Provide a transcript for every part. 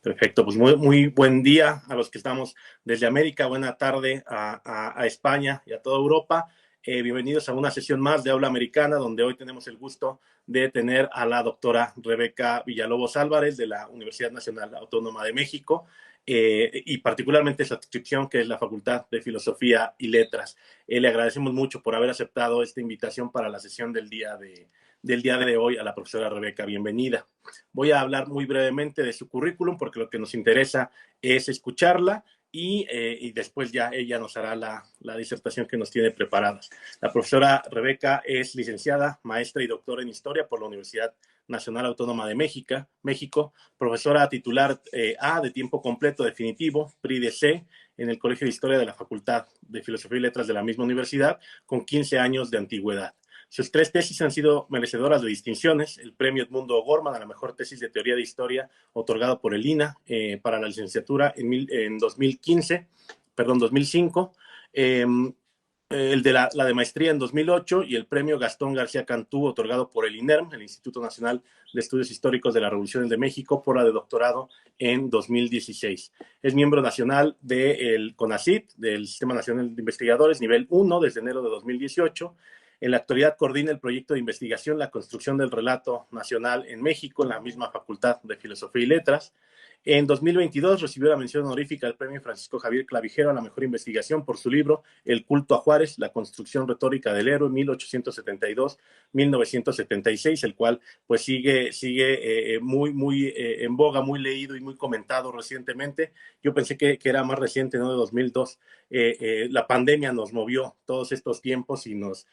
Perfecto, pues muy buen día a los que estamos desde América, buena tarde a España y a toda Europa. Bienvenidos a una sesión más de Aula Americana, donde hoy tenemos el gusto de tener a la doctora Rebeca Villalobos Álvarez de la Universidad Nacional Autónoma de México y particularmente su adscripción, que es la Facultad de Filosofía y Letras. Le agradecemos mucho por haber aceptado esta invitación para la sesión del día de hoy a la profesora Rebeca. Bienvenida. Voy a hablar muy brevemente de su currículum porque lo que nos interesa es escucharla y después ya ella nos hará la disertación que nos tiene preparadas. La profesora Rebeca es licenciada, maestra y doctora en Historia por la Universidad Nacional Autónoma de México, profesora titular A de tiempo completo definitivo, PRI de C, en el Colegio de Historia de la Facultad de Filosofía y Letras de la misma universidad, con 15 años de antigüedad. Sus 3 tesis han sido merecedoras de distinciones: el premio Edmundo O'Gorman a la mejor tesis de teoría de historia otorgado por el INA para la licenciatura en 2005, el de la de maestría en 2008 y el premio Gastón García Cantú otorgado por el INERM, el Instituto Nacional de Estudios Históricos de las Revoluciones de México, por la de doctorado en 2016. Es miembro nacional del CONACYT, del Sistema Nacional de Investigadores, nivel 1, desde enero de 2018. En la actualidad coordina el proyecto de investigación La construcción del relato nacional en México, en la misma Facultad de Filosofía y Letras. En 2022 recibió la mención honorífica del premio Francisco Javier Clavijero a la mejor investigación por su libro El culto a Juárez, la construcción retórica del héroe 1872-1976, el cual pues sigue muy en boga, muy leído y muy comentado recientemente. Yo pensé que era más reciente, ¿no? De 2002. La pandemia nos movió todos estos tiempos y nos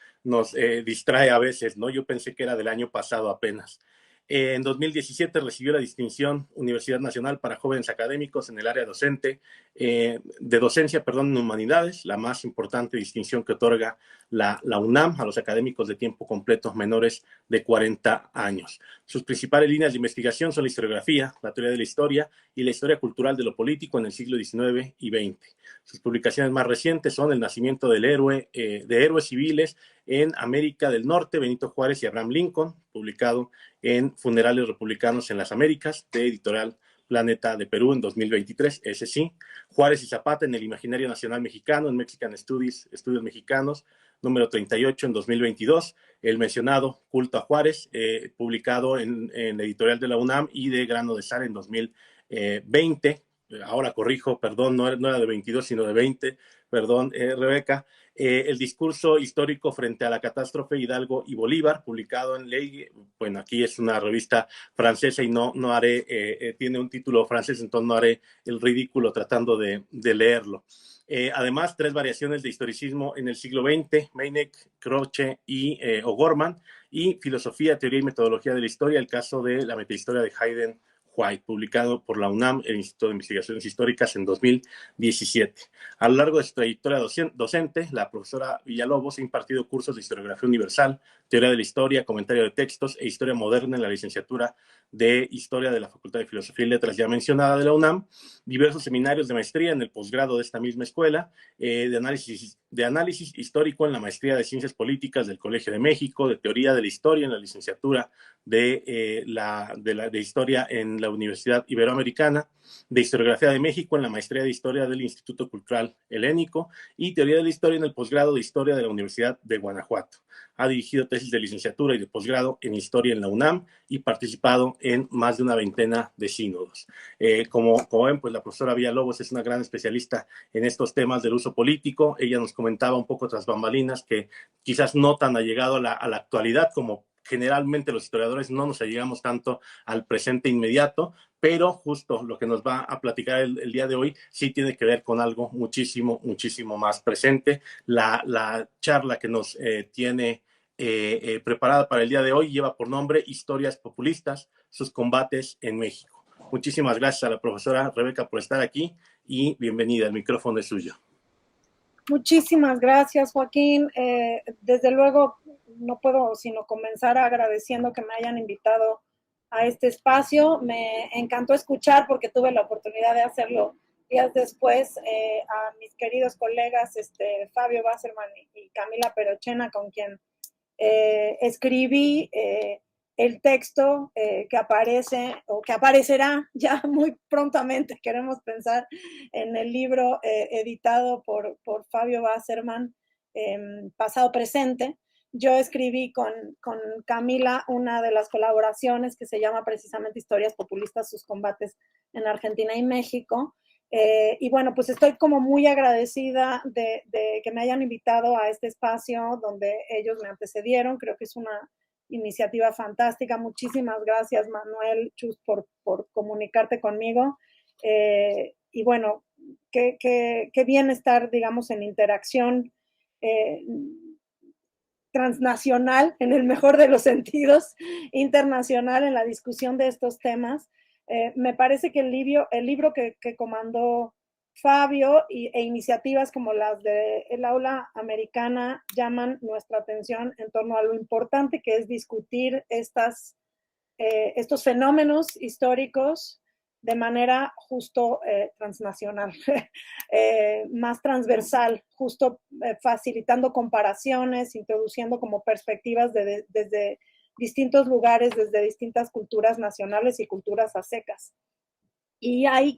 distrae a veces, ¿no? Yo pensé que era del año pasado apenas. En 2017 recibió la distinción Universidad Nacional para Jóvenes Académicos en el área de docencia en humanidades, la más importante distinción que otorga la UNAM a los académicos de tiempo completo menores de 40 años. Sus principales líneas de investigación son la historiografía, la teoría de la historia y la historia cultural de lo político en el siglo XIX y XX. Sus publicaciones más recientes son El nacimiento del héroe, de héroes civiles en América del Norte, Benito Juárez y Abraham Lincoln, publicado en Funerales Republicanos en las Américas, de Editorial Planeta de Perú en 2023, ese sí. Juárez y Zapata en el Imaginario Nacional Mexicano, en Mexican Studies, Estudios Mexicanos, número 38 en 2022. El mencionado Culto a Juárez, publicado en Editorial de la UNAM y de Grano de Sal en 2020. Ahora corrijo, perdón, no era de 22, sino de 20, perdón, Rebeca. El discurso histórico frente a la catástrofe Hidalgo y Bolívar, publicado en Ley, bueno, aquí es una revista francesa y no haré, tiene un título francés, entonces no haré el ridículo tratando de leerlo. Además, 3 variaciones de historicismo en el siglo XX, Meineck, Croce y O'Gorman, y Filosofía, Teoría y Metodología de la Historia, el caso de la metahistoria de Hayden White, publicado por la UNAM, el Instituto de Investigaciones Históricas, en 2017. A lo largo de su trayectoria docente, la profesora Villalobos ha impartido cursos de historiografía universal, teoría de la historia, comentario de textos e historia moderna en la licenciatura de Historia de la Facultad de Filosofía y Letras ya mencionada de la UNAM, diversos seminarios de maestría en el posgrado de esta misma escuela, de análisis histórico en la maestría de Ciencias Políticas del Colegio de México, de teoría de la historia en la licenciatura de Historia en la Universidad Iberoamericana, de Historiografía de México en la maestría de Historia del Instituto Cultural Helénico y teoría de la historia en el posgrado de Historia de la Universidad de Guanajuato. Ha dirigido tesis de licenciatura y de posgrado en Historia en la UNAM y participado en más de una veintena de sínodos. Como ven, pues la profesora Villalobos es una gran especialista en estos temas del uso político. Ella nos comentaba un poco tras bambalinas que quizás no tan allegado a la actualidad como generalmente los historiadores no nos allegamos tanto al presente inmediato, pero justo lo que nos va a platicar el día de hoy sí tiene que ver con algo muchísimo más presente. La charla que nos tiene preparada para el día de hoy lleva por nombre Historias populistas, sus combates en México. Muchísimas gracias a la profesora Rebeca por estar aquí y bienvenida, el micrófono es suyo. Muchísimas gracias, Joaquín. Desde luego, no puedo sino comenzar agradeciendo que me hayan invitado a este espacio. Me encantó escuchar, porque tuve la oportunidad de hacerlo días después, a mis queridos colegas Fabio Basserman y Camila Perochena, con quien escribí el texto que aparece o que aparecerá ya muy prontamente, queremos pensar, en el libro editado por Fabio Wasserman, Pasado Presente. Yo escribí con Camila una de las colaboraciones que se llama precisamente Historias Populistas, sus combates en Argentina y México. Y bueno, pues estoy como muy agradecida de que me hayan invitado a este espacio donde ellos me antecedieron. Creo que es una iniciativa fantástica. Muchísimas gracias, Manuel Chus, por comunicarte conmigo. Y bueno, qué bien estar, digamos, en interacción transnacional, en el mejor de los sentidos, internacional en la discusión de estos temas. Me parece que el libro que comandó Fabio e iniciativas como las del aula americana llaman nuestra atención en torno a lo importante que es discutir estos fenómenos históricos de manera justo transnacional, más transversal, justo facilitando comparaciones, introduciendo como perspectivas desde distintos lugares, desde distintas culturas nacionales y culturas secas. Y ahí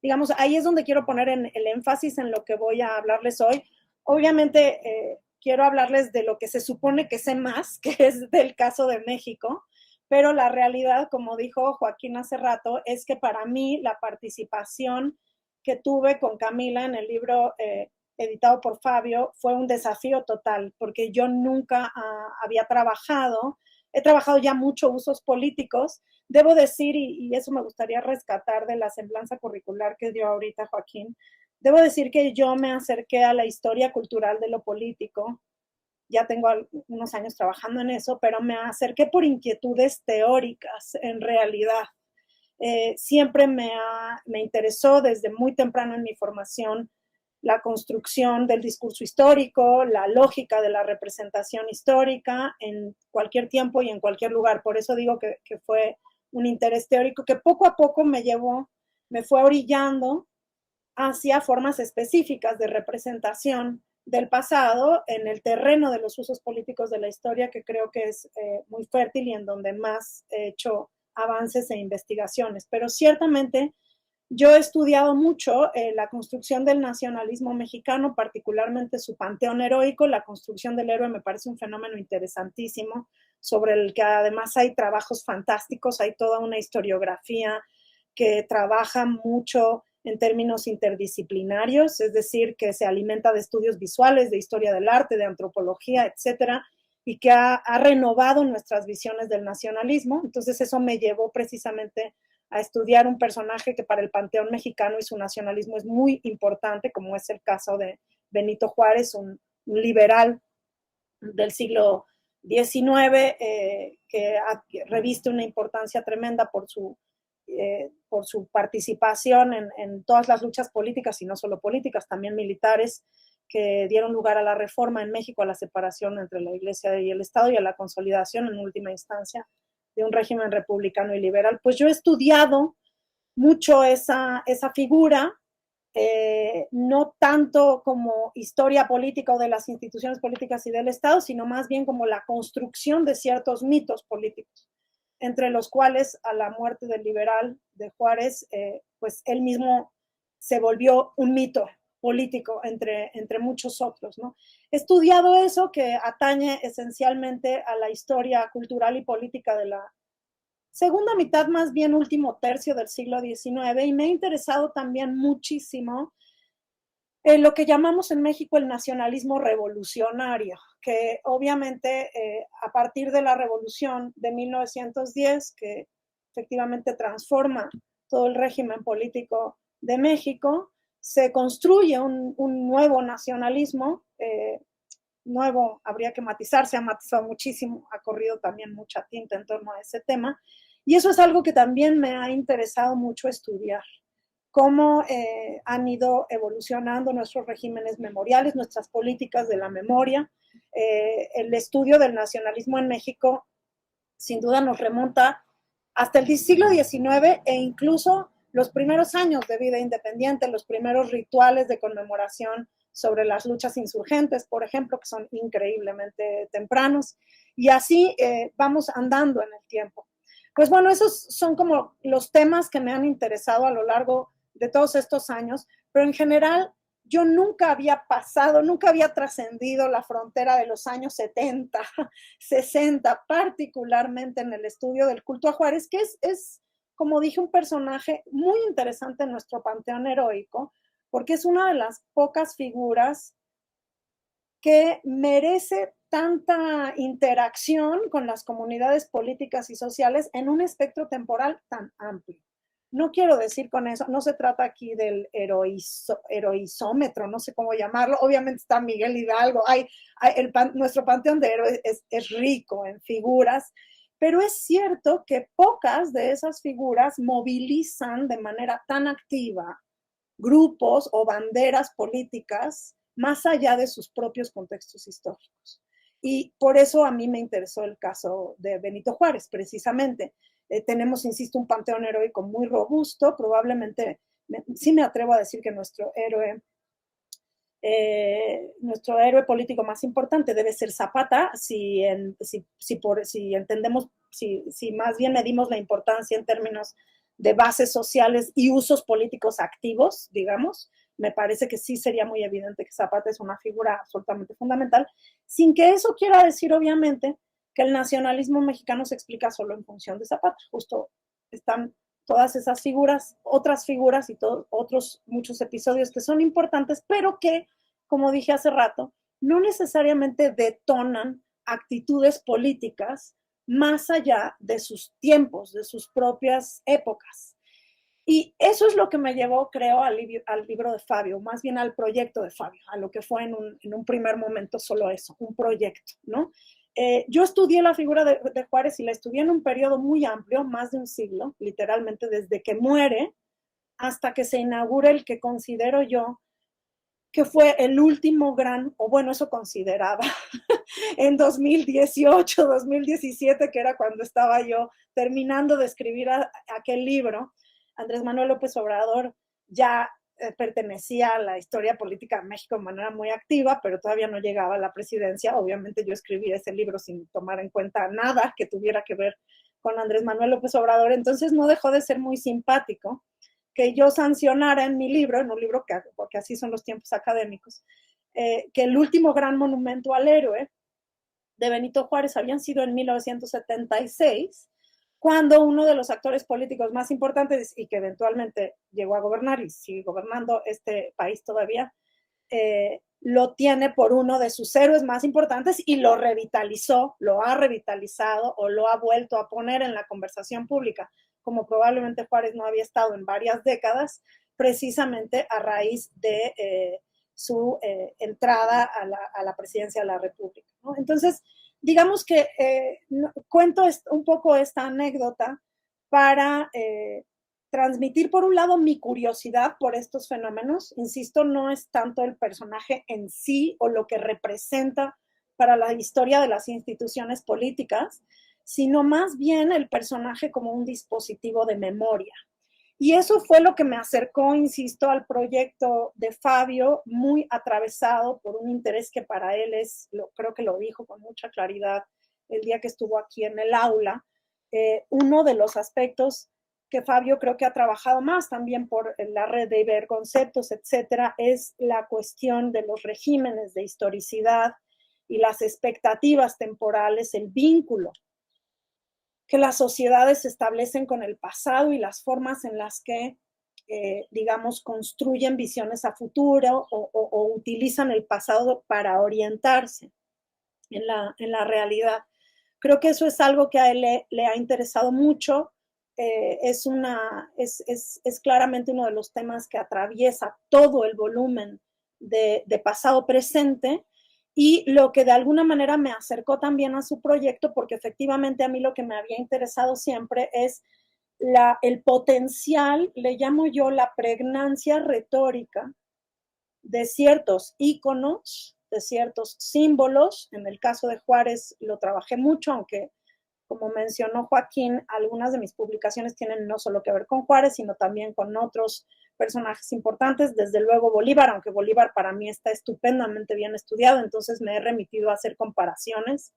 digamos, ahí es donde quiero poner el énfasis en lo que voy a hablarles hoy. Obviamente, quiero hablarles de lo que se supone que sé más, que es del caso de México, pero la realidad, como dijo Joaquín hace rato, es que para mí la participación que tuve con Camila en el libro editado por Fabio fue un desafío total, porque yo nunca había he trabajado ya mucho usos políticos. Debo decir, y eso me gustaría rescatar de la semblanza curricular que dio ahorita Joaquín, debo decir que yo me acerqué a la historia cultural de lo político. Ya tengo unos años trabajando en eso, pero me acerqué por inquietudes teóricas, en realidad. Siempre me interesó desde muy temprano en mi formación la construcción del discurso histórico, la lógica de la representación histórica en cualquier tiempo y en cualquier lugar. Por eso digo que fue un interés teórico que poco a poco me fue orillando hacia formas específicas de representación del pasado en el terreno de los usos políticos de la historia, que creo que es muy fértil y en donde más he hecho avances e investigaciones. Pero ciertamente yo he estudiado mucho la construcción del nacionalismo mexicano, particularmente su panteón heroico. La construcción del héroe me parece un fenómeno interesantísimo, sobre el que además hay trabajos fantásticos, hay toda una historiografía que trabaja mucho en términos interdisciplinarios, es decir, que se alimenta de estudios visuales, de historia del arte, de antropología, etcétera, y que ha renovado nuestras visiones del nacionalismo. Entonces eso me llevó precisamente a estudiar un personaje que para el panteón mexicano y su nacionalismo es muy importante, como es el caso de Benito Juárez, un liberal del siglo XIX, que reviste una importancia tremenda por su participación en todas las luchas políticas, y no solo políticas, también militares, que dieron lugar a la reforma en México, a la separación entre la Iglesia y el Estado y a la consolidación en última instancia de un régimen republicano y liberal. Pues yo he estudiado mucho esa figura, no tanto como historia política o de las instituciones políticas y del Estado, sino más bien como la construcción de ciertos mitos políticos, entre los cuales a la muerte del liberal de Juárez, pues él mismo se volvió un mito político entre muchos otros, ¿no? He estudiado eso que atañe esencialmente a la historia cultural y política de la segunda mitad, más bien último tercio del siglo XIX, y me ha interesado también muchísimo lo que llamamos en México el nacionalismo revolucionario, que obviamente a partir de la revolución de 1910, que efectivamente transforma todo el régimen político de México, se construye un nuevo nacionalismo, nuevo, habría que matizar, se ha matizado muchísimo, ha corrido también mucha tinta en torno a ese tema, y eso es algo que también me ha interesado mucho estudiar, cómo han ido evolucionando nuestros regímenes memoriales, nuestras políticas de la memoria. El estudio del nacionalismo en México sin duda nos remonta hasta el siglo XIX e incluso los primeros años de vida independiente, los primeros rituales de conmemoración sobre las luchas insurgentes, por ejemplo, que son increíblemente tempranos. y así vamos andando en el tiempo. Pues bueno, esos son como los temas que me han interesado a lo largo de todos estos años, pero en general yo nunca había pasado, nunca había trascendido la frontera de los años 70, 60, particularmente en el estudio del culto a Juárez, que es, como dije, un personaje muy interesante en nuestro panteón heroico, porque es una de las pocas figuras que merece tanta interacción con las comunidades políticas y sociales en un espectro temporal tan amplio. No quiero decir con eso, no se trata aquí del heroizómetro, no sé cómo llamarlo. Obviamente está Miguel Hidalgo, nuestro panteón de héroes es rico en figuras, pero es cierto que pocas de esas figuras movilizan de manera tan activa grupos o banderas políticas más allá de sus propios contextos históricos. Y por eso a mí me interesó el caso de Benito Juárez, precisamente. Tenemos, insisto, un panteón heroico muy robusto, probablemente, sí me atrevo a decir que nuestro héroe político más importante debe ser Zapata, si entendemos, si más bien medimos la importancia en términos de bases sociales y usos políticos activos, digamos, me parece que sí sería muy evidente que Zapata es una figura absolutamente fundamental, sin que eso quiera decir, obviamente, que el nacionalismo mexicano se explica solo en función de Zapata. Justo están todas esas figuras, otras figuras y otros muchos episodios que son importantes, pero que, como dije hace rato, no necesariamente detonan actitudes políticas más allá de sus tiempos, de sus propias épocas. Y eso es lo que me llevó, creo, al libro de Fabio, más bien al proyecto de Fabio, a lo que fue en un primer momento solo eso, un proyecto, ¿no? Yo estudié la figura de Juárez y la estudié en un periodo muy amplio, más de un siglo, literalmente desde que muere hasta que se inaugura el que considero yo que fue el último gran, o bueno, eso consideraba, en 2018, 2017, que era cuando estaba yo terminando de escribir aquel libro. Andrés Manuel López Obrador ya pertenecía a la historia política de México de manera muy activa, pero todavía no llegaba a la presidencia. Obviamente yo escribí ese libro sin tomar en cuenta nada que tuviera que ver con Andrés Manuel López Obrador, entonces no dejó de ser muy simpático que yo sancionara en mi libro, en un libro porque así son los tiempos académicos, que el último gran monumento al héroe de Benito Juárez habían sido en 1976, cuando uno de los actores políticos más importantes y que eventualmente llegó a gobernar y sigue gobernando este país todavía, lo tiene por uno de sus héroes más importantes y lo revitalizó, lo ha revitalizado o lo ha vuelto a poner en la conversación pública, como probablemente Juárez no había estado en varias décadas, precisamente a raíz de su entrada a la presidencia de la República, ¿no? Entonces, digamos que cuento un poco esta anécdota para transmitir, por un lado, mi curiosidad por estos fenómenos. Insisto, no es tanto el personaje en sí o lo que representa para la historia de las instituciones políticas, sino más bien el personaje como un dispositivo de memoria. Y eso fue lo que me acercó, insisto, al proyecto de Fabio, muy atravesado por un interés que para él creo que lo dijo con mucha claridad el día que estuvo aquí en el aula. Uno de los aspectos que Fabio creo que ha trabajado más también por la red de Iberconceptos, etcétera, es la cuestión de los regímenes de historicidad y las expectativas temporales, el vínculo que las sociedades establecen con el pasado y las formas en las que, digamos, construyen visiones a futuro o utilizan el pasado para orientarse en la realidad. Creo que eso es algo que a él le ha interesado mucho. Es claramente uno de los temas que atraviesa todo el volumen de pasado presente, y lo que de alguna manera me acercó también a su proyecto, porque efectivamente a mí lo que me había interesado siempre es el potencial, le llamo yo la pregnancia retórica de ciertos íconos, de ciertos símbolos. En el caso de Juárez lo trabajé mucho, aunque como mencionó Joaquín, algunas de mis publicaciones tienen no solo que ver con Juárez, sino también con otros personajes importantes, desde luego Bolívar, aunque Bolívar para mí está estupendamente bien estudiado, entonces me he remitido a hacer comparaciones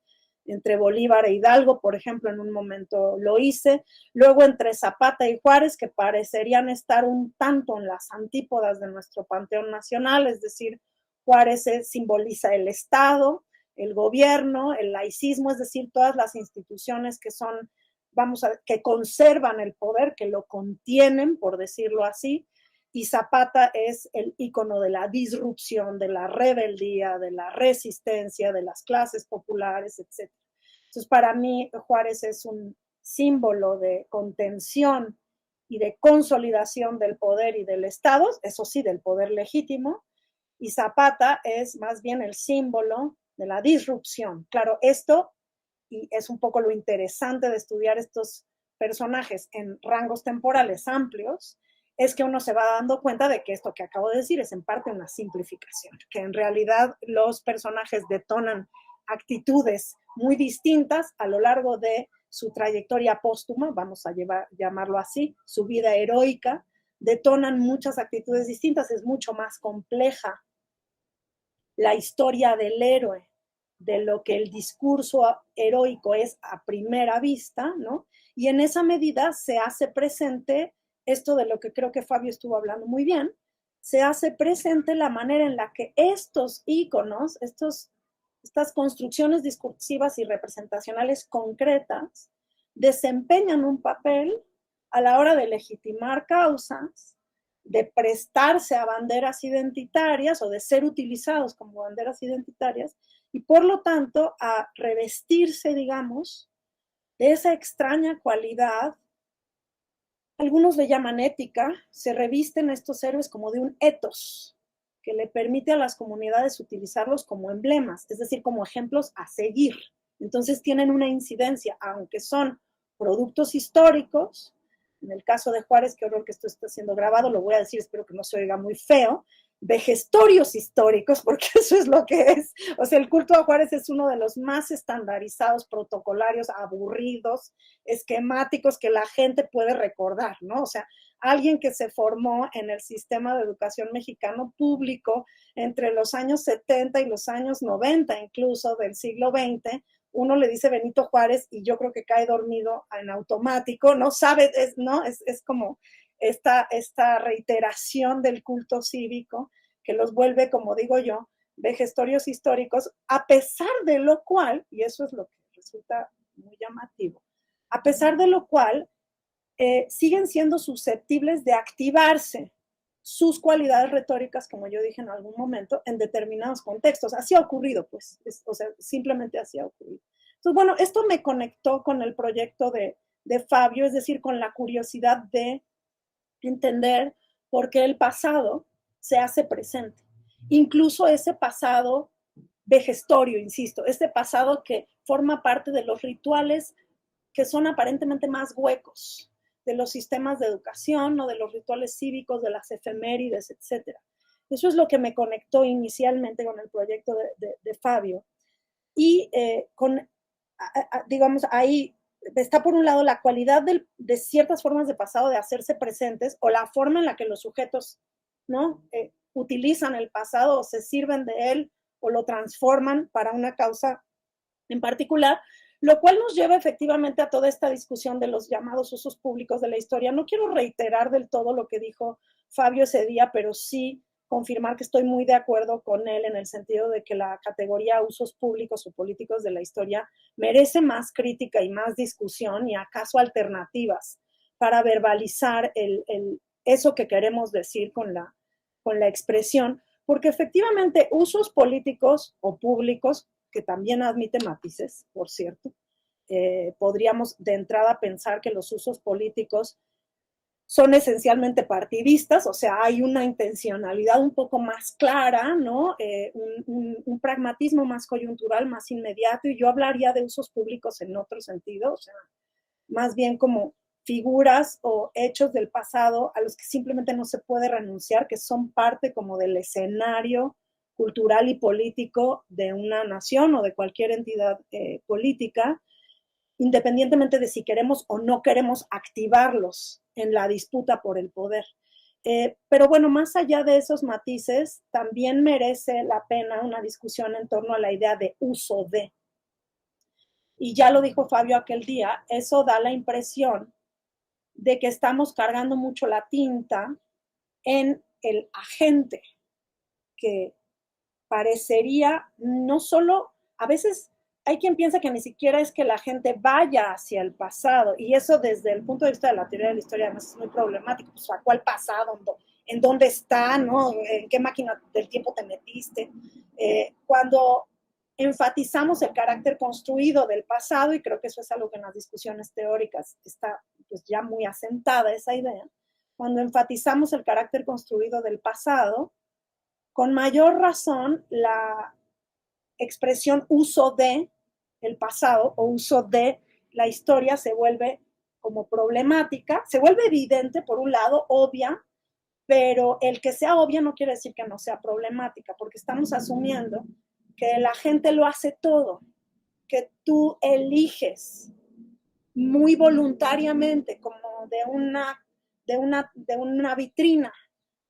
entre Bolívar e Hidalgo, por ejemplo, en un momento lo hice, luego entre Zapata y Juárez, que parecerían estar un tanto en las antípodas de nuestro panteón nacional, es decir, Juárez simboliza el Estado, el gobierno, el laicismo, es decir, todas las instituciones que son, que conservan el poder, que lo contienen, por decirlo así, y Zapata es el ícono de la disrupción, de la rebeldía, de la resistencia, de las clases populares, etc. Entonces, para mí, Juárez es un símbolo de contención y de consolidación del poder y del Estado, eso sí, del poder legítimo, y Zapata es más bien el símbolo de la disrupción. Claro, esto, y es un poco lo interesante de estudiar estos personajes en rangos temporales amplios, es que uno se va dando cuenta de que esto que acabo de decir es en parte una simplificación, que en realidad los personajes detonan actitudes muy distintas a lo largo de su trayectoria póstuma, vamos a llamarlo así, su vida heroica, detonan muchas actitudes distintas, es mucho más compleja la historia del héroe, de lo que el discurso heroico es a primera vista, ¿no? Y en esa medida se hace presente esto de lo que creo que Fabio estuvo hablando muy bien, se hace presente la manera en la que estos íconos, estas construcciones discursivas y representacionales concretas, desempeñan un papel a la hora de legitimar causas, de prestarse a banderas identitarias o de ser utilizados como banderas identitarias y por lo tanto a revestirse, digamos, de esa extraña cualidad. Algunos le llaman ética, se revisten estos héroes como de un ethos que le permite a las comunidades utilizarlos como emblemas, es decir, como ejemplos a seguir. Entonces tienen una incidencia, aunque son productos históricos. En el caso de Juárez, qué horror que esto está siendo grabado, lo voy a decir, espero que no se oiga muy feo, vejestorios históricos, porque eso es lo que es. O sea, el culto a Juárez es uno de los más estandarizados, protocolarios, aburridos, esquemáticos que la gente puede recordar, ¿no? O sea, alguien que se formó en el sistema de educación mexicano público entre los años 70 y los años 90, incluso del siglo XX, uno le dice Benito Juárez y yo creo que cae dormido en automático, no sabe, es como esta reiteración del culto cívico que los vuelve, como digo yo, vejestorios históricos, a pesar de lo cual, y eso es lo que resulta muy llamativo, a pesar de lo cual siguen siendo susceptibles de activarse sus cualidades retóricas, como yo dije en algún momento, en determinados contextos. Así ha ocurrido, pues, o sea, simplemente así ha ocurrido. Entonces, bueno, esto me conectó con el proyecto de Fabio, es decir, con la curiosidad de entender por qué el pasado se hace presente. Incluso ese pasado vejestorio, insisto, este pasado que forma parte de los rituales que son aparentemente más huecos de los sistemas de educación o de los rituales cívicos, de las efemérides, etc. Eso es lo que me conectó inicialmente con el proyecto de Fabio. Y digamos, ahí está por un lado la cualidad de ciertas formas de pasado de hacerse presentes o la forma en la que los sujetos, ¿no? Utilizan el pasado o se sirven de él o lo transforman para una causa en particular, lo cual nos lleva efectivamente a toda esta discusión de los llamados usos públicos de la historia. No quiero reiterar del todo lo que dijo Fabio ese día, pero sí confirmar que estoy muy de acuerdo con él en el sentido de que la categoría usos públicos o políticos de la historia merece más crítica y más discusión y acaso alternativas para verbalizar eso que queremos decir con la expresión, porque efectivamente usos políticos o públicos, que también admite matices, por cierto, podríamos de entrada pensar que los usos políticos son esencialmente partidistas, o sea, hay una intencionalidad un poco más clara, ¿no? Un pragmatismo más coyuntural, más inmediato, y yo hablaría de usos públicos en otro sentido, o sea, más bien como figuras o hechos del pasado a los que simplemente no se puede renunciar, que son parte como del escenario cultural y político de una nación o de cualquier entidad política, independientemente de si queremos o no queremos activarlos en la disputa por el poder. Pero bueno, más allá de esos matices, también merece la pena una discusión en torno a la idea de uso de. y ya lo dijo Fabio aquel día, eso da la impresión de que estamos cargando mucho la tinta en el agente, que parecería no solo, a veces hay quien piensa que ni siquiera es que la gente vaya hacia el pasado, y eso desde el punto de vista de la teoría de la historia además es muy problemático, pues ¿a cuál pasado? ¿En dónde está? ¿No? ¿En qué máquina del tiempo te metiste? Cuando enfatizamos el carácter construido del pasado, y creo que eso es algo que en las discusiones teóricas está pues ya muy asentada esa idea, cuando enfatizamos el carácter construido del pasado, con mayor razón la expresión uso de el pasado o uso de la historia se vuelve como problemática, se vuelve evidente por un lado, obvia, pero el que sea obvia no quiere decir que no sea problemática, porque estamos asumiendo que la gente lo hace todo, que tú eliges muy voluntariamente, como de una vitrina,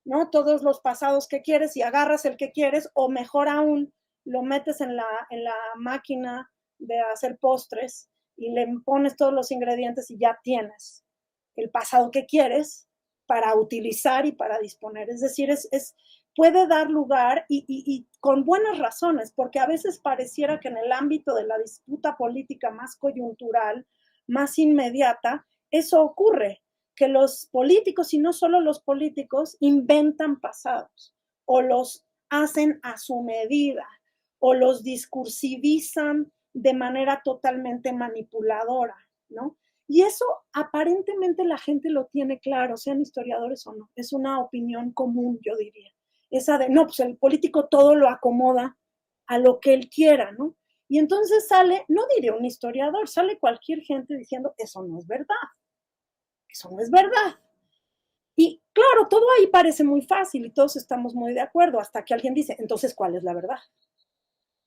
¿no? Todos los pasados que quieres y agarras el que quieres, o mejor aún, lo metes en la máquina de hacer postres y le pones todos los ingredientes y ya tienes el pasado que quieres para utilizar y para disponer. Es decir, puede dar lugar y con buenas razones, porque a veces pareciera que en el ámbito de la disputa política más coyuntural, más inmediata, eso ocurre, que los políticos, y no solo los políticos, inventan pasados o los hacen a su medida o los discursivizan de manera totalmente manipuladora, ¿no? Y eso aparentemente la gente lo tiene claro, sean historiadores o no. Es una opinión común, yo diría. Esa de, no, pues el político todo lo acomoda a lo que él quiera, ¿no? Y entonces sale, no diré un historiador, sale cualquier gente diciendo, eso no es verdad, eso no es verdad. Y claro, todo ahí parece muy fácil y todos estamos muy de acuerdo, hasta que alguien dice, entonces, ¿cuál es la verdad?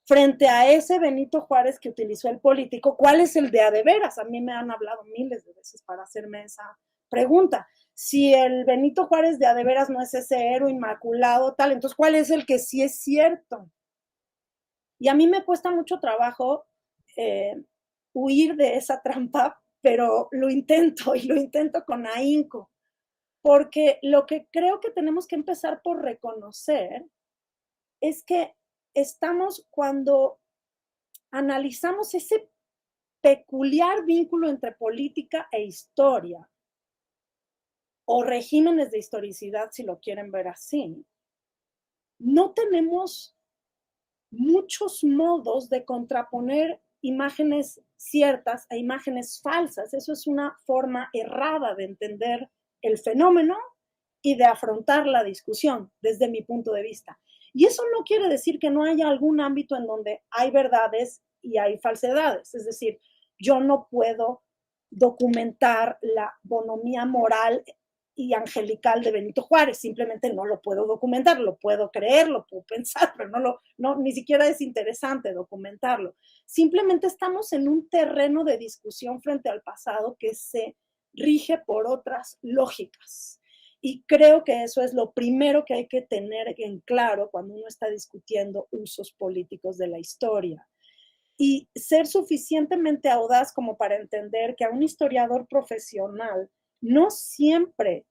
Frente a ese Benito Juárez que utilizó el político, ¿cuál es el de a de veras? A mí me han hablado miles de veces para hacerme esa pregunta. Si el Benito Juárez de a de veras no es ese héroe inmaculado, tal, entonces, ¿cuál es el que sí es cierto? Y a mí me cuesta mucho trabajo huir de esa trampa, pero lo intento y lo intento con ahínco, porque lo que creo que tenemos que empezar por reconocer es que estamos, cuando analizamos ese peculiar vínculo entre política e historia, o regímenes de historicidad, si lo quieren ver así, no tenemos muchos modos de contraponer imágenes ciertas a imágenes falsas. Eso es una forma errada de entender el fenómeno y de afrontar la discusión desde mi punto de vista. Y eso no quiere decir que no haya algún ámbito en donde hay verdades y hay falsedades. Es decir, yo no puedo documentar la bonomía moral y angelical de Benito Juárez, simplemente no lo puedo documentar, lo puedo creer, lo puedo pensar, pero ni siquiera es interesante documentarlo. Simplemente estamos en un terreno de discusión frente al pasado que se rige por otras lógicas. Y creo que eso es lo primero que hay que tener en claro cuando uno está discutiendo usos políticos de la historia. Y ser suficientemente audaz como para entender que a un historiador profesional no siempre,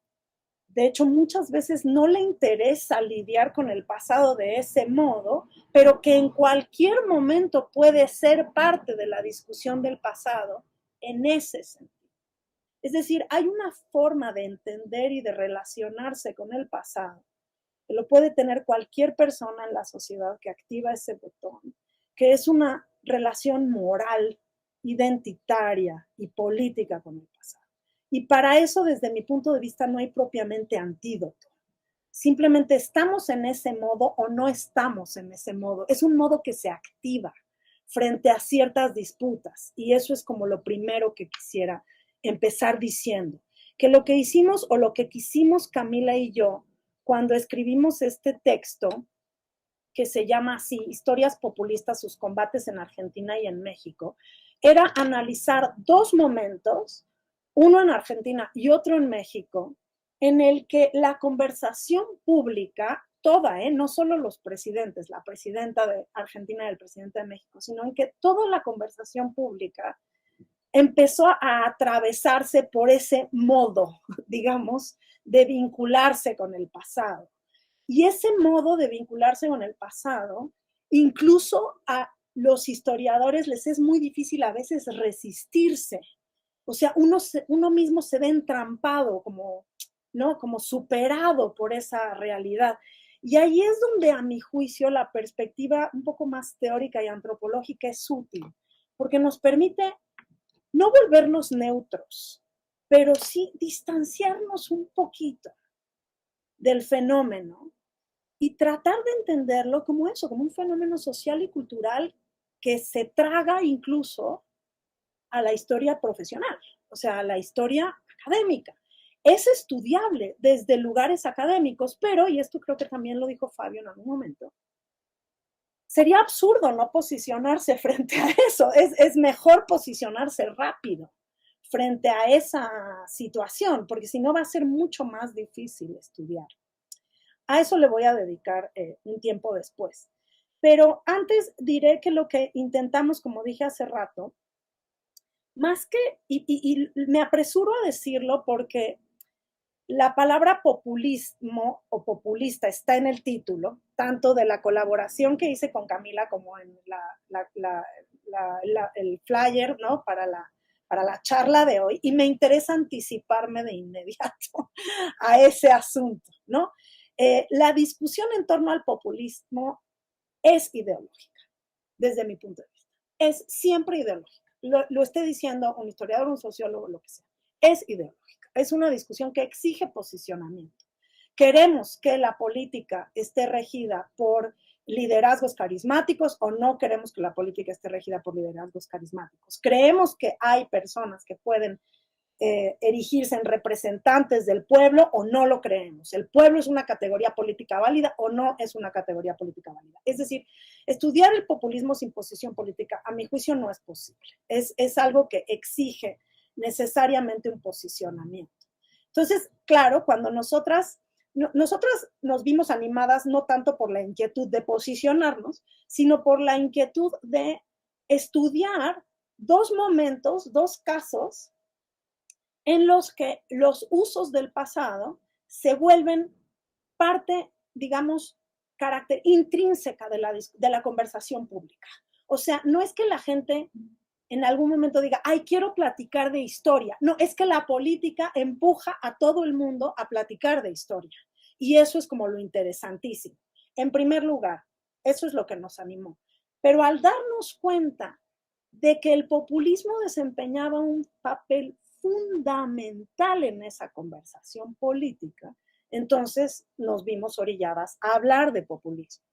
de hecho muchas veces no le interesa lidiar con el pasado de ese modo, pero que en cualquier momento puede ser parte de la discusión del pasado en ese sentido. Es decir, hay una forma de entender y de relacionarse con el pasado que lo puede tener cualquier persona en la sociedad que activa ese botón, que es una relación moral, identitaria y política con el pasado. Y para eso, desde mi punto de vista, no hay propiamente antídoto. Simplemente estamos en ese modo o no estamos en ese modo. Es un modo que se activa frente a ciertas disputas. Y eso es como lo primero que quisiera empezar diciendo. Que lo que hicimos o lo que quisimos Camila y yo cuando escribimos este texto, que se llama así, Historias populistas, sus combates en Argentina y en México, era analizar dos momentos, uno en Argentina y otro en México, en el que la conversación pública toda, no solo los presidentes, la presidenta de Argentina y el presidente de México, sino en que toda la conversación pública empezó a atravesarse por ese modo, digamos, de vincularse con el pasado. Y ese modo de vincularse con el pasado, incluso a los historiadores les es muy difícil a veces resistirse. O sea, uno mismo se ve entrampado, como, ¿no? Como superado por esa realidad. Y ahí es donde, a mi juicio, la perspectiva un poco más teórica y antropológica es útil, porque nos permite no volvernos neutros, pero sí distanciarnos un poquito del fenómeno y tratar de entenderlo como eso, como un fenómeno social y cultural que se traga incluso a la historia profesional, o sea, a la historia académica. Es estudiable desde lugares académicos, pero, y esto creo que también lo dijo Fabio en algún momento, sería absurdo no posicionarse frente a eso. Es mejor posicionarse rápido frente a esa situación, porque si no va a ser mucho más difícil estudiar. A eso le voy a dedicar un tiempo después. Pero antes diré que lo que intentamos, como dije hace rato, más que, y me apresuro a decirlo porque la palabra populismo o populista está en el título, tanto de la colaboración que hice con Camila como en el flyer, ¿no? Para la charla de hoy, y me interesa anticiparme de inmediato a ese asunto, ¿no? La discusión en torno al populismo es ideológica, desde mi punto de vista. Es siempre ideológica. Lo esté diciendo un historiador, un sociólogo, lo que sea. Es ideológica. Es una discusión que exige posicionamiento. ¿Queremos que la política esté regida por liderazgos carismáticos o no queremos que la política esté regida por liderazgos carismáticos? ¿Creemos que hay personas que pueden erigirse en representantes del pueblo o no lo creemos? ¿El pueblo es una categoría política válida o no es una categoría política válida? Es decir, estudiar el populismo sin posición política, a mi juicio, no es posible. Es algo que exige necesariamente un posicionamiento. Entonces, claro, cuando nosotras nos vimos animadas no tanto por la inquietud de posicionarnos, sino por la inquietud de estudiar dos momentos, dos casos en los que los usos del pasado se vuelven parte, digamos, carácter intrínseca de la conversación pública. O sea, no es que la gente en algún momento diga, ay, quiero platicar de historia. No, es que la política empuja a todo el mundo a platicar de historia. Y eso es como lo interesantísimo. En primer lugar, eso es lo que nos animó. Pero al darnos cuenta de que el populismo desempeñaba un papel fundamental en esa conversación política, entonces nos vimos orilladas a hablar de populismo.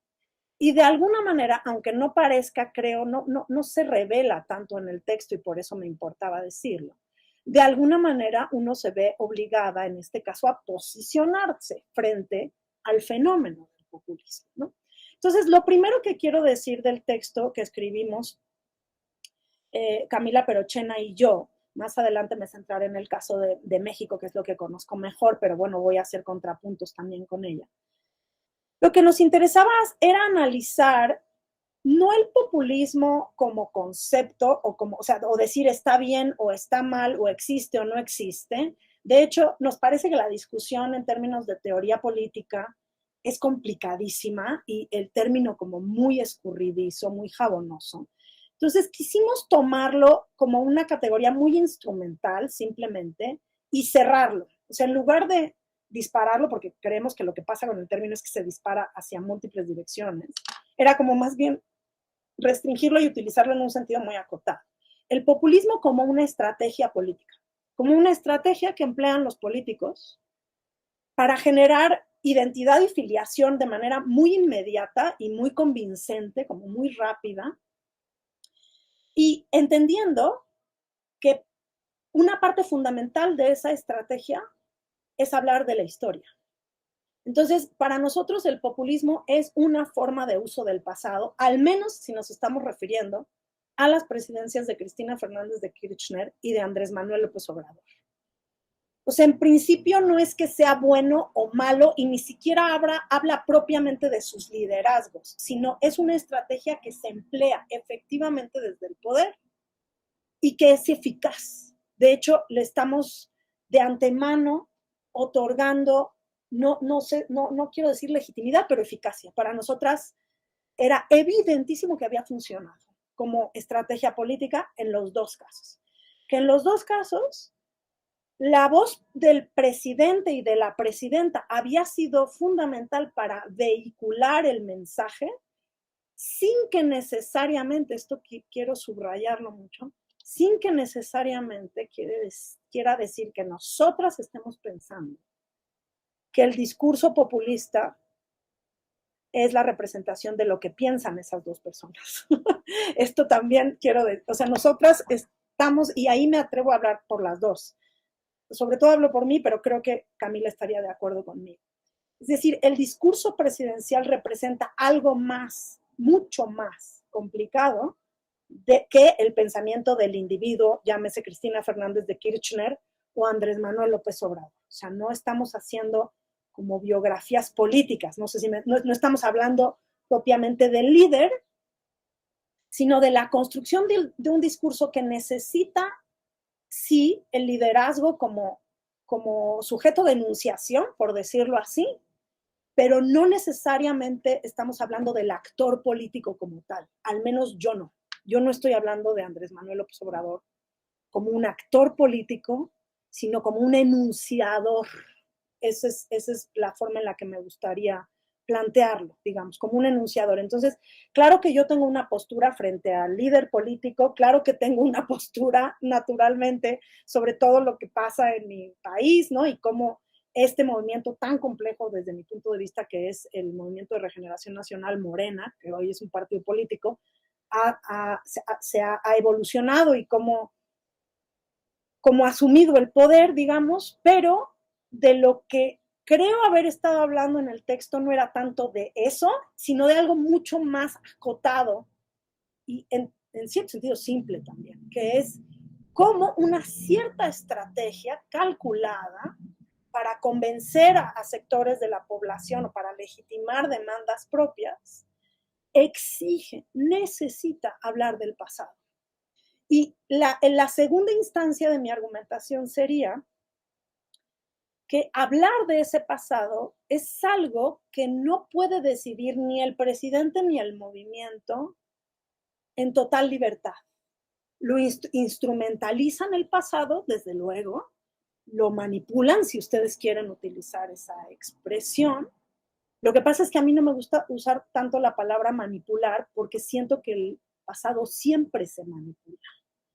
Y de alguna manera, aunque no parezca, creo, no se revela tanto en el texto y por eso me importaba decirlo, de alguna manera uno se ve obligada, en este caso, a posicionarse frente al fenómeno del populismo, ¿no? Entonces, lo primero que quiero decir del texto que escribimos Camila Perochena y yo, más adelante me centraré en el caso de México, que es lo que conozco mejor, pero bueno, voy a hacer contrapuntos también con ella. Lo que nos interesaba era analizar no el populismo como concepto o decir está bien o está mal o existe o no existe. De hecho, nos parece que la discusión en términos de teoría política es complicadísima y el término como muy escurridizo, muy jabonoso. Entonces quisimos tomarlo como una categoría muy instrumental simplemente y cerrarlo. O sea, en lugar de dispararlo, porque creemos que lo que pasa con el término es que se dispara hacia múltiples direcciones, era como más bien restringirlo y utilizarlo en un sentido muy acotado. El populismo como una estrategia política, como una estrategia que emplean los políticos para generar identidad y filiación de manera muy inmediata y muy convincente, como muy rápida, y entendiendo que una parte fundamental de esa estrategia es hablar de la historia. Entonces, para nosotros el populismo es una forma de uso del pasado, al menos si nos estamos refiriendo a las presidencias de Cristina Fernández de Kirchner y de Andrés Manuel López Obrador. O sea, en principio no es que sea bueno o malo y ni siquiera habla propiamente de sus liderazgos, sino es una estrategia que se emplea efectivamente desde el poder y que es eficaz. De hecho, le estamos de antemano otorgando, no quiero decir legitimidad, pero eficacia. Para nosotras era evidentísimo que había funcionado como estrategia política en los dos casos. Que en los dos casos la voz del presidente y de la presidenta había sido fundamental para vehicular el mensaje sin que necesariamente, esto quiero subrayarlo mucho, sin que necesariamente quiera decir que nosotras estemos pensando que el discurso populista es la representación de lo que piensan esas dos personas. Esto también quiero decir, o sea, nosotras estamos, y ahí me atrevo a hablar por las dos, sobre todo hablo por mí, pero creo que Camila estaría de acuerdo conmigo. Es decir, el discurso presidencial representa algo más, mucho más complicado que el pensamiento del individuo, llámese Cristina Fernández de Kirchner o Andrés Manuel López Obrador. O sea, no estamos haciendo como biografías políticas, no sé si no estamos hablando propiamente del líder, sino de la construcción de un discurso que necesita sí el liderazgo como sujeto de enunciación, por decirlo así, pero no necesariamente estamos hablando del actor político como tal, al menos yo no. Yo no estoy hablando de Andrés Manuel López Obrador como un actor político, sino como un enunciador. Esa es la forma en la que me gustaría plantearlo, digamos, como un enunciador. Entonces, claro que yo tengo una postura frente al líder político, claro que tengo una postura naturalmente sobre todo lo que pasa en mi país, ¿no? Y cómo este movimiento tan complejo desde mi punto de vista, que es el Movimiento de Regeneración Nacional Morena, que hoy es un partido político, se ha evolucionado y cómo asumido el poder, digamos, pero de lo que creo haber estado hablando en el texto no era tanto de eso, sino de algo mucho más acotado y en cierto sentido simple también, que es cómo una cierta estrategia calculada para convencer a sectores de la población o para legitimar demandas propias, exige, necesita hablar del pasado. Y en la segunda instancia de mi argumentación sería que hablar de ese pasado es algo que no puede decidir ni el presidente ni el movimiento en total libertad. Lo instrumentalizan el pasado, desde luego, lo manipulan, si ustedes quieren utilizar esa expresión. Lo que pasa es que a mí no me gusta usar tanto la palabra manipular porque siento que el pasado siempre se manipula.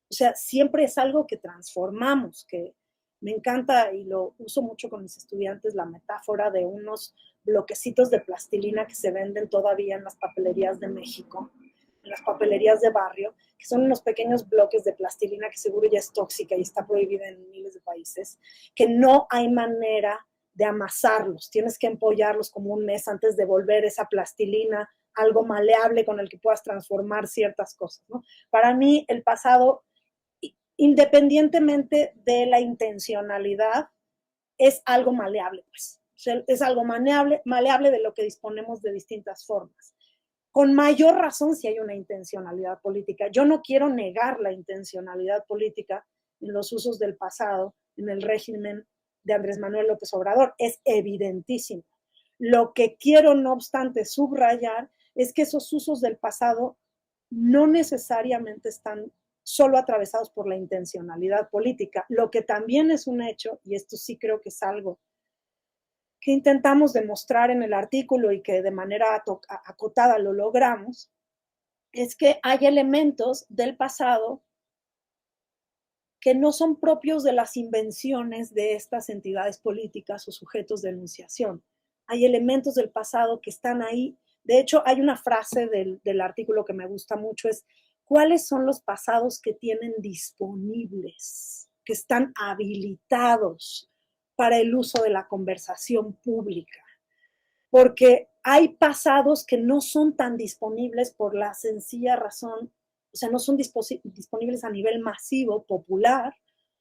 O sea, siempre es algo que transformamos, que me encanta y lo uso mucho con mis estudiantes, la metáfora de unos bloquecitos de plastilina que se venden todavía en las papelerías de México, en las papelerías de barrio, que son unos pequeños bloques de plastilina que seguro ya es tóxica y está prohibida en miles de países, que no hay manera de amasarlos, tienes que empollarlos como un mes antes de volver esa plastilina algo maleable con el que puedas transformar ciertas cosas, ¿no? Para mí el pasado, independientemente de la intencionalidad, es algo maleable, pues. O sea, es algo maleable de lo que disponemos de distintas formas. Con mayor razón si hay una intencionalidad política. Yo no quiero negar la intencionalidad política en los usos del pasado, en el régimen de Andrés Manuel López Obrador. Es evidentísimo. Lo que quiero, no obstante, subrayar es que esos usos del pasado no necesariamente están solo atravesados por la intencionalidad política. Lo que también es un hecho, y esto sí creo que es algo que intentamos demostrar en el artículo y que de manera acotada lo logramos, es que hay elementos del pasado que no son propios de las invenciones de estas entidades políticas o sujetos de enunciación. Hay elementos del pasado que están ahí. De hecho, hay una frase del artículo que me gusta mucho, es ¿cuáles son los pasados que tienen disponibles, que están habilitados para el uso de la conversación pública? Porque hay pasados que no son tan disponibles por la sencilla razón, o sea, no son disponibles a nivel masivo, popular,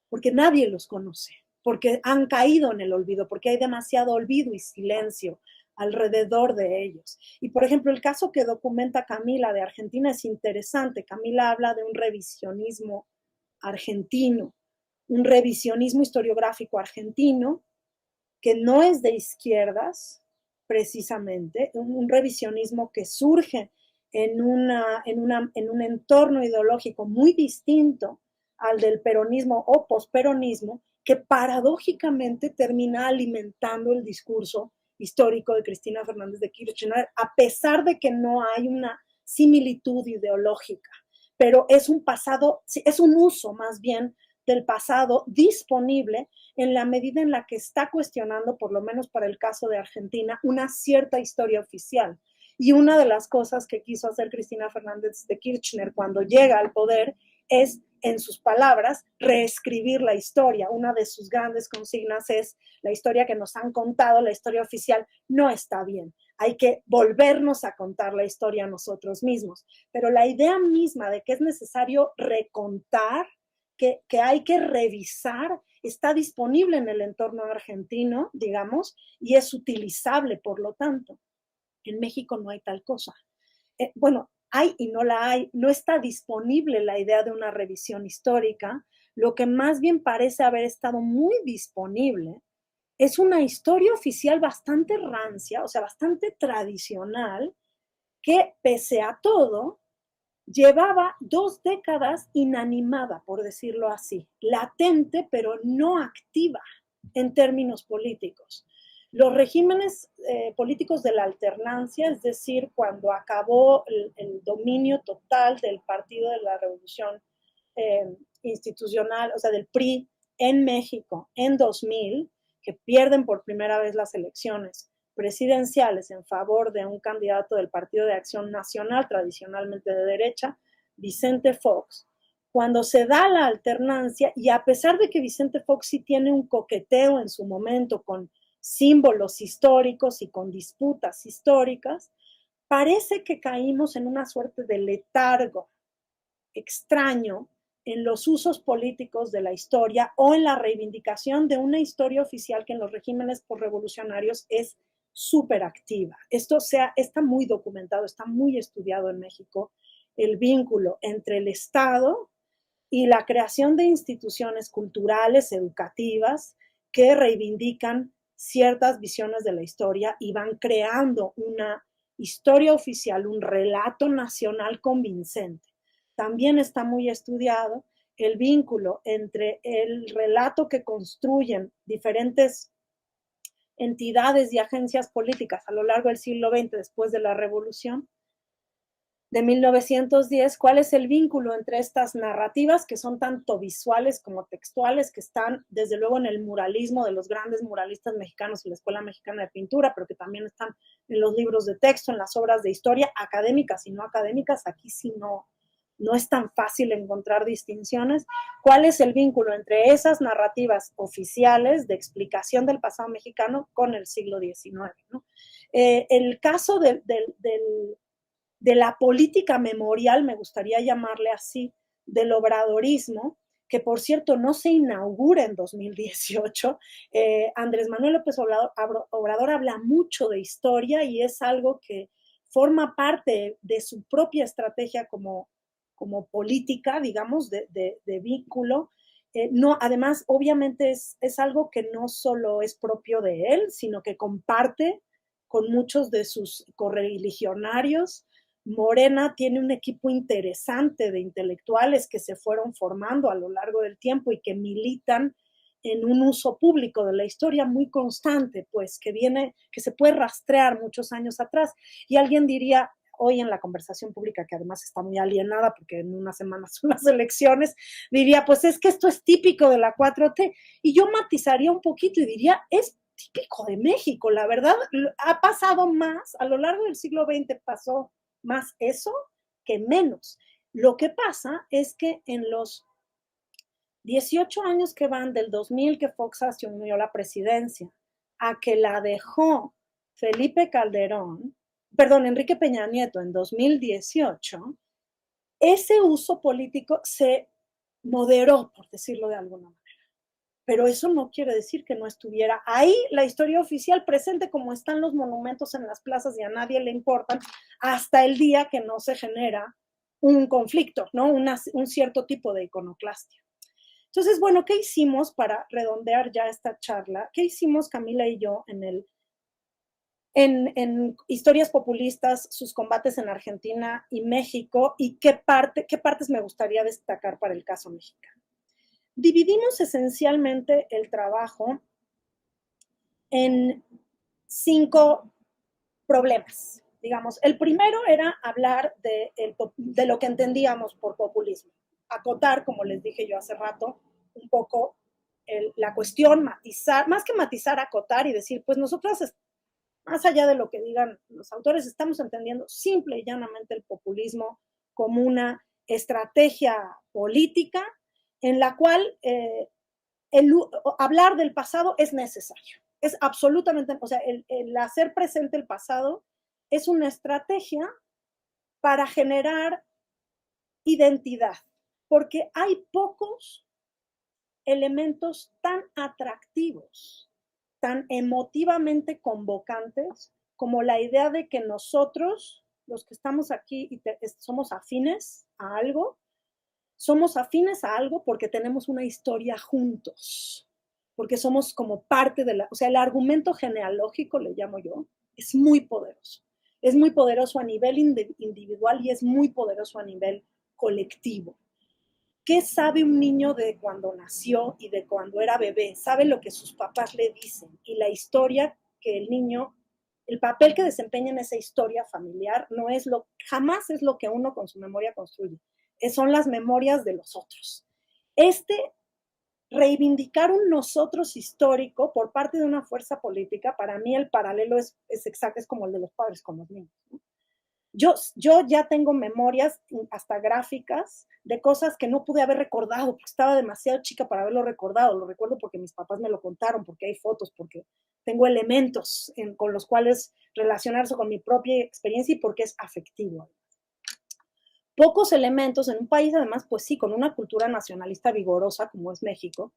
porque nadie los conoce. porque han caído en el olvido, porque hay demasiado olvido y silencio alrededor de ellos. Y por ejemplo, el caso que documenta Camila de Argentina es interesante. Camila habla de un revisionismo argentino, un revisionismo historiográfico argentino que no es de izquierdas, precisamente, un revisionismo que surge en un entorno ideológico muy distinto al del peronismo o posperonismo, que paradójicamente termina alimentando el discurso histórico de Cristina Fernández de Kirchner, a pesar de que no hay una similitud ideológica, pero es un pasado, es un uso más bien del pasado disponible en la medida en la que está cuestionando, por lo menos para el caso de Argentina, una cierta historia oficial. Y una de las cosas que quiso hacer Cristina Fernández de Kirchner cuando llega al poder es, en sus palabras, reescribir la historia. Una de sus grandes consignas es: la historia que nos han contado, la historia oficial, no está bien. Hay que volvernos a contar la historia nosotros mismos. Pero la idea misma de que es necesario recontar, que hay que revisar, está disponible en el entorno argentino, digamos, y es utilizable, por lo tanto. En México no hay tal cosa. Bueno, hay y no la hay, no está disponible la idea de una revisión histórica. Lo que más bien parece haber estado muy disponible es una historia oficial bastante rancia, o sea, bastante tradicional, que pese a todo llevaba 2 décadas inanimada, por decirlo así, latente, pero no activa en términos políticos. Los regímenes políticos de la alternancia, es decir, cuando acabó el dominio total del Partido de la Revolución Institucional, o sea, del PRI en México en 2000, que pierden por primera vez las elecciones presidenciales en favor de un candidato del Partido de Acción Nacional, tradicionalmente de derecha, Vicente Fox. Cuando se da la alternancia, y a pesar de que Vicente Fox sí tiene un coqueteo en su momento con símbolos históricos y con disputas históricas, parece que caímos en una suerte de letargo extraño en los usos políticos de la historia o en la reivindicación de una historia oficial que en los regímenes posrevolucionarios es súper activa. Esto está muy documentado, está muy estudiado en México, el vínculo entre el Estado y la creación de instituciones culturales, educativas, que reivindican ciertas visiones de la historia y van creando una historia oficial, un relato nacional convincente. También está muy estudiado el vínculo entre el relato que construyen diferentes entidades y agencias políticas a lo largo del siglo XX, después de la Revolución de 1910, cuál es el vínculo entre estas narrativas que son tanto visuales como textuales, que están desde luego en el muralismo de los grandes muralistas mexicanos y la Escuela Mexicana de Pintura, pero que también están en los libros de texto, en las obras de historia académicas y no académicas. Aquí sí no es tan fácil encontrar distinciones. ¿Cuál es el vínculo entre esas narrativas oficiales de explicación del pasado mexicano con el siglo XIX, ¿no? El caso de la política memorial, me gustaría llamarle así, del obradorismo, que por cierto no se inaugura en 2018. Andrés Manuel López Obrador habla mucho de historia y es algo que forma parte de su propia estrategia como política, digamos, de vínculo. No, además, obviamente es algo que no solo es propio de él, sino que comparte con muchos de sus correligionarios. Morena tiene un equipo interesante de intelectuales que se fueron formando a lo largo del tiempo y que militan en un uso público de la historia muy constante, pues que se puede rastrear muchos años atrás. Y alguien diría hoy en la conversación pública, que además está muy alienada porque en unas semanas son las elecciones, diría, pues es que esto es típico de la 4T. Y yo matizaría un poquito y diría, es típico de México, la verdad. Ha pasado más, a lo largo del siglo XX pasó más eso que menos. Lo que pasa es que en los 18 años que van del 2000 que Fox asumió la presidencia a que la dejó Enrique Peña Nieto en 2018, ese uso político se moderó, por decirlo de alguna manera. pero eso no quiere decir que no estuviera ahí la historia oficial presente como están los monumentos en las plazas y a nadie le importan hasta el día que no se genera un conflicto, ¿no? Un cierto tipo de iconoclastia. Entonces, bueno, ¿qué hicimos para redondear ya esta charla? ¿Qué hicimos Camila y yo en Historias Populistas, sus combates en Argentina y México, y qué partes me gustaría destacar para el caso mexicano? Dividimos esencialmente el trabajo en 5 problemas. Digamos, el primero era hablar de lo que entendíamos por populismo. Acotar, como les dije yo hace rato, un poco la cuestión, matizar, más que matizar, acotar y decir, pues nosotros, más allá de lo que digan los autores, estamos entendiendo simple y llanamente el populismo como una estrategia política en la cual hablar del pasado es necesario. Es absolutamente, o sea, el hacer presente el pasado es una estrategia para generar identidad, porque hay pocos elementos tan atractivos, tan emotivamente convocantes, como la idea de que nosotros, los que estamos aquí y somos afines a algo, somos afines a algo porque tenemos una historia juntos, porque somos como parte de o sea, el argumento genealógico, le llamo yo, es muy poderoso. Es muy poderoso a nivel individual y es muy poderoso a nivel colectivo. ¿Qué sabe un niño de cuando nació y de cuando era bebé? Sabe lo que sus papás le dicen y la historia que el niño, el papel que desempeña en esa historia familiar no es jamás es lo que uno con su memoria construye. Son las memorias de los otros. Reivindicar un nosotros histórico por parte de una fuerza política, para mí el paralelo es exacto, es como el de los padres con los niños, ¿no? Yo ya tengo memorias, hasta gráficas, de cosas que no pude haber recordado, porque estaba demasiado chica para haberlo recordado. Lo recuerdo porque mis papás me lo contaron, porque hay fotos, porque tengo elementos con los cuales relacionarse con mi propia experiencia y porque es afectivo. Pocos elementos en un país, además, pues sí, con una cultura nacionalista vigorosa como es México,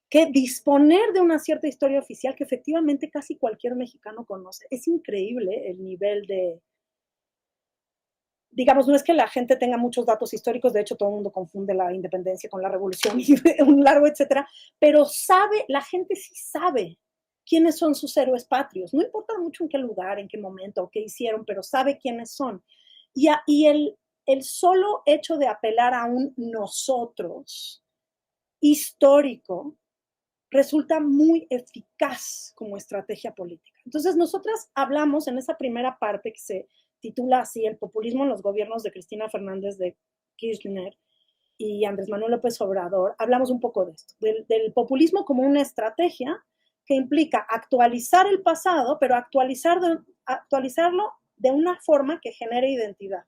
que disponer de una cierta historia oficial que efectivamente casi cualquier mexicano conoce. Es increíble el nivel de, digamos, no es que la gente tenga muchos datos históricos, de hecho todo el mundo confunde la independencia con la revolución y un largo etcétera, pero la gente sí sabe quiénes son sus héroes patrios, no importa mucho en qué lugar, en qué momento, o qué hicieron, pero sabe quiénes son. Y el solo hecho de apelar a un nosotros histórico resulta muy eficaz como estrategia política. Entonces, nosotras hablamos en esa primera parte que se titula así, El populismo en los gobiernos de Cristina Fernández de Kirchner y Andrés Manuel López Obrador, hablamos un poco de esto, del populismo como una estrategia que implica actualizar el pasado, pero actualizarlo de una forma que genere identidad.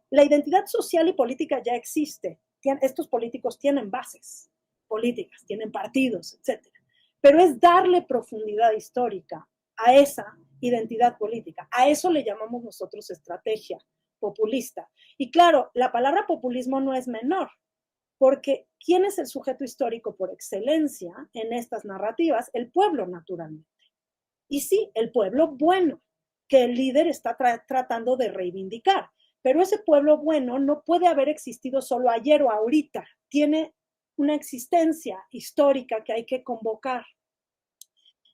La identidad social y política ya existe. Estos políticos tienen bases políticas, tienen partidos, etcétera. Pero es darle profundidad histórica a esa identidad política. A eso le llamamos nosotros estrategia populista. Y claro, la palabra populismo no es menor, porque ¿quién es el sujeto histórico por excelencia en estas narrativas? El pueblo, naturalmente. Y sí, el pueblo bueno, que el líder está tratando de reivindicar. Pero ese pueblo bueno no puede haber existido solo ayer o ahorita. Tiene una existencia histórica que hay que convocar.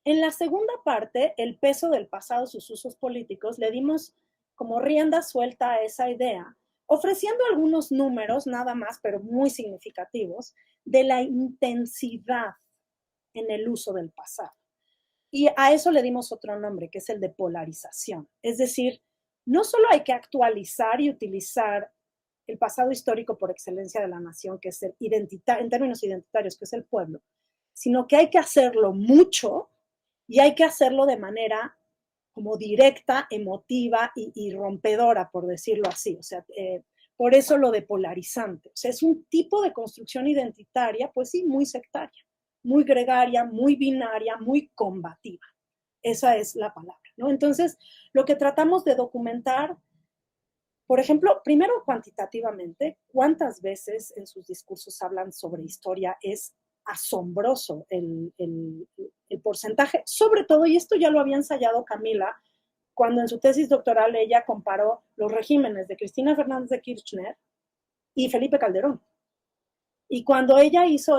En la segunda parte, el peso del pasado, sus usos políticos, le dimos como rienda suelta a esa idea, ofreciendo algunos números, nada más, pero muy significativos, de la intensidad en el uso del pasado. Y a eso le dimos otro nombre, que es el de polarización. Es decir, no solo hay que actualizar y utilizar el pasado histórico por excelencia de la nación, que es el en términos identitarios, que es el pueblo, sino que hay que hacerlo mucho y hay que hacerlo de manera como directa, emotiva y rompedora, por decirlo así. O sea, por eso lo de polarizante. O sea, es un tipo de construcción identitaria, pues sí, muy sectaria, muy gregaria, muy binaria, muy combativa. Esa es la palabra, ¿no? Entonces, lo que tratamos de documentar, por ejemplo, primero cuantitativamente, cuántas veces en sus discursos hablan sobre historia es asombroso el porcentaje, sobre todo, y esto ya lo había ensayado Camila, cuando en su tesis doctoral ella comparó los regímenes de Cristina Fernández de Kirchner y Felipe Calderón. Y cuando ella hizo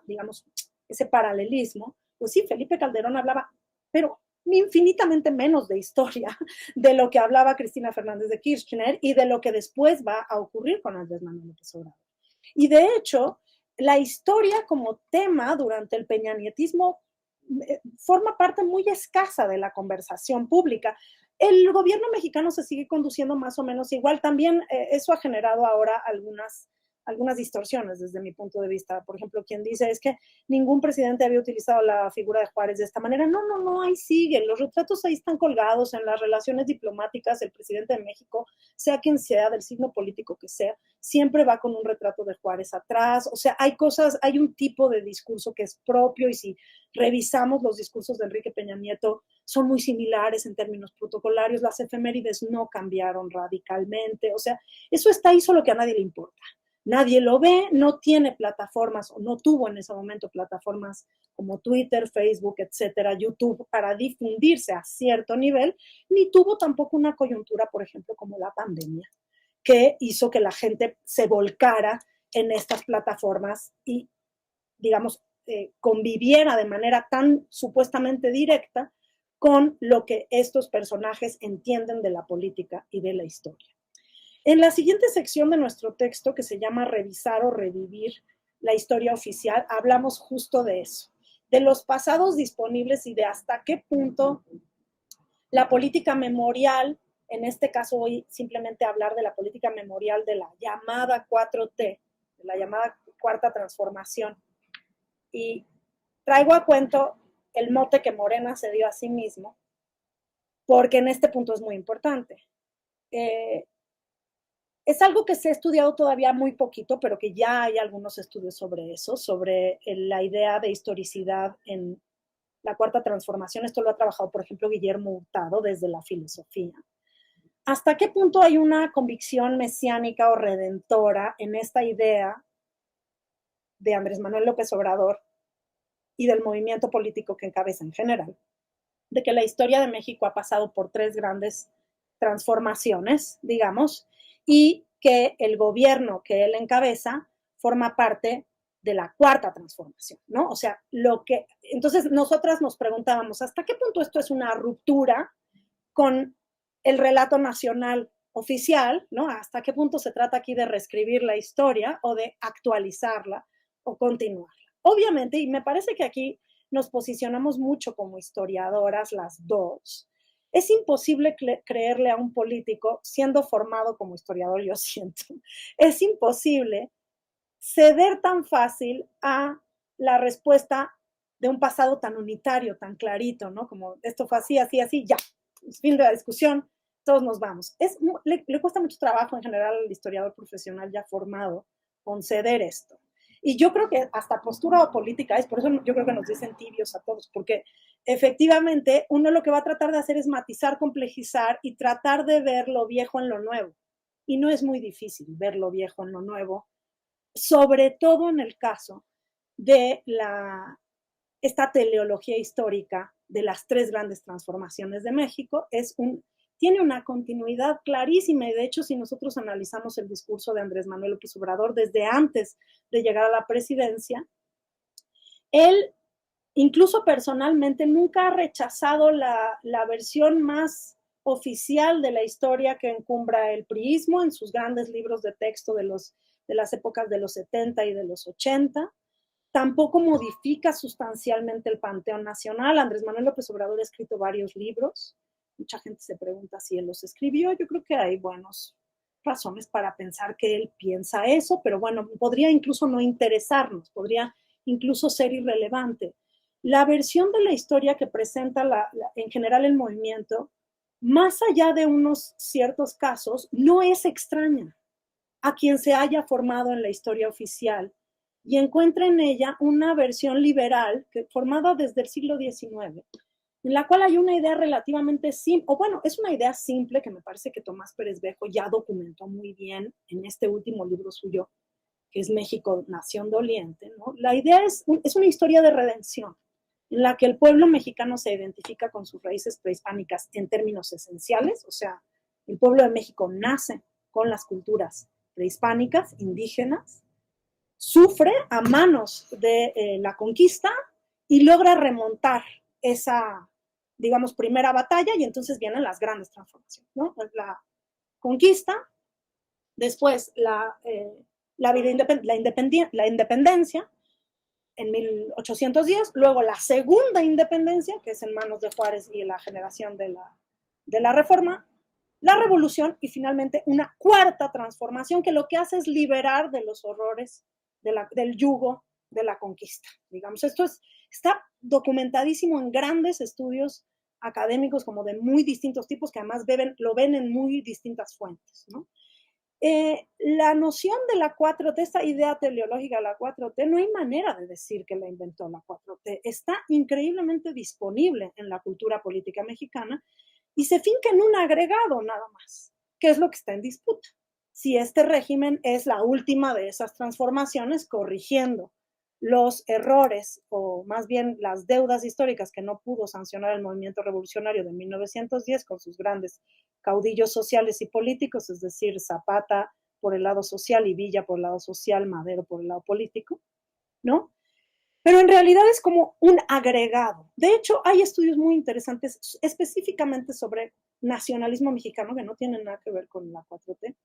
digamos, ese paralelismo, pues sí, Felipe Calderón hablaba, pero infinitamente menos de historia de lo que hablaba Cristina Fernández de Kirchner y de lo que después va a ocurrir con Andrés Manuel López Obrador. Y de hecho, la historia como tema durante el peñanietismo forma parte muy escasa de la conversación pública. El gobierno mexicano se sigue conduciendo más o menos igual. También eso ha generado ahora algunas distorsiones desde mi punto de vista. Por ejemplo, quien dice es que ningún presidente había utilizado la figura de Juárez de esta manera. No, ahí siguen. Los retratos ahí están colgados en las relaciones diplomáticas. El presidente de México, sea quien sea, del signo político que sea, siempre va con un retrato de Juárez atrás. O sea, hay un tipo de discurso que es propio y si revisamos los discursos de Enrique Peña Nieto, son muy similares en términos protocolarios. Las efemérides no cambiaron radicalmente. O sea, eso está ahí, solo que a nadie le importa. Nadie lo ve, no tiene plataformas o no tuvo en ese momento plataformas como Twitter, Facebook, etcétera, YouTube para difundirse a cierto nivel, ni tuvo tampoco una coyuntura, por ejemplo, como la pandemia, que hizo que la gente se volcara en estas plataformas y, digamos, conviviera de manera tan supuestamente directa con lo que estos personajes entienden de la política y de la historia. En la siguiente sección de nuestro texto, que se llama Revisar o Revivir la historia oficial, hablamos justo de eso, de los pasados disponibles y de hasta qué punto la política memorial, en este caso voy simplemente a hablar de la política memorial de la llamada 4T, de la llamada Cuarta Transformación. Y traigo a cuento el mote que Morena se dio a sí mismo, porque en este punto es muy importante. Es algo que se ha estudiado todavía muy poquito, pero que ya hay algunos estudios sobre eso, sobre la idea de historicidad en la Cuarta Transformación. Esto lo ha trabajado, por ejemplo, Guillermo Hurtado desde la filosofía. ¿Hasta qué punto hay una convicción mesiánica o redentora en esta idea de Andrés Manuel López Obrador y del movimiento político que encabeza en general? De que la historia de México ha pasado por 3 grandes transformaciones, digamos, y que el gobierno que él encabeza forma parte de la Cuarta Transformación, ¿no? O sea, entonces nosotras nos preguntábamos, ¿hasta qué punto esto es una ruptura con el relato nacional oficial, ¿no? ¿Hasta qué punto se trata aquí de reescribir la historia o de actualizarla o continuarla? Obviamente, y me parece que aquí nos posicionamos mucho como historiadoras las dos, es imposible creerle a un político, siendo formado como historiador, yo siento, es imposible ceder tan fácil a la respuesta de un pasado tan unitario, tan clarito, ¿no? Como esto fue así, así, así, ya, fin de la discusión, todos nos vamos. Le cuesta mucho trabajo en general al historiador profesional ya formado conceder esto. Y yo creo que hasta postura política es, por eso yo creo que nos dicen tibios a todos, porque efectivamente uno lo que va a tratar de hacer es matizar, complejizar y tratar de ver lo viejo en lo nuevo. Y no es muy difícil ver lo viejo en lo nuevo, sobre todo en el caso de esta teleología histórica de las 3 grandes transformaciones de México. Tiene una continuidad clarísima y de hecho si nosotros analizamos el discurso de Andrés Manuel López Obrador desde antes de llegar a la presidencia, él incluso personalmente nunca ha rechazado la versión más oficial de la historia que encumbra el priismo en sus grandes libros de texto de las épocas de los 70 y de los 80. Tampoco modifica sustancialmente el panteón nacional. Andrés Manuel López Obrador ha escrito varios libros. Mucha gente se pregunta si él los escribió. Yo creo que hay buenas razones para pensar que él piensa eso, pero bueno, podría incluso no interesarnos, podría incluso ser irrelevante. La versión de la historia que presenta en general el movimiento, más allá de unos ciertos casos, no es extraña a quien se haya formado en la historia oficial y encuentra en ella una versión liberal formada desde el siglo XIX, en la cual hay una idea relativamente simple, o bueno, es una idea simple que me parece que Tomás Pérez Bejo ya documentó muy bien en este último libro suyo, que es México, nación doliente, ¿no? La idea es una historia de redención, en la que el pueblo mexicano se identifica con sus raíces prehispánicas en términos esenciales, o sea, el pueblo de México nace con las culturas prehispánicas, indígenas, sufre a manos de la conquista y logra remontar esa, digamos, primera batalla, y entonces vienen las grandes transformaciones, ¿no? La conquista, después la independencia en 1810, luego la segunda independencia, que es en manos de Juárez y la generación de la Reforma, la revolución y finalmente una cuarta transformación que lo que hace es liberar de los horrores del yugo de la conquista. Digamos, esto está documentadísimo en grandes estudios académicos como de muy distintos tipos, que además lo ven en muy distintas fuentes, ¿no? La noción de la 4T, esta idea teleológica de la 4T, no hay manera de decir que la inventó la 4T. Está increíblemente disponible en la cultura política mexicana y se finca en un agregado nada más, que es lo que está en disputa. Si este régimen es la última de esas transformaciones, corrigiendo los errores o más bien las deudas históricas que no pudo sancionar el movimiento revolucionario de 1910 con sus grandes caudillos sociales y políticos, es decir, Zapata por el lado social y Villa por el lado social, Madero por el lado político, ¿no? Pero en realidad es como un agregado. De hecho, hay estudios muy interesantes específicamente sobre nacionalismo mexicano que no tienen nada que ver con la 4T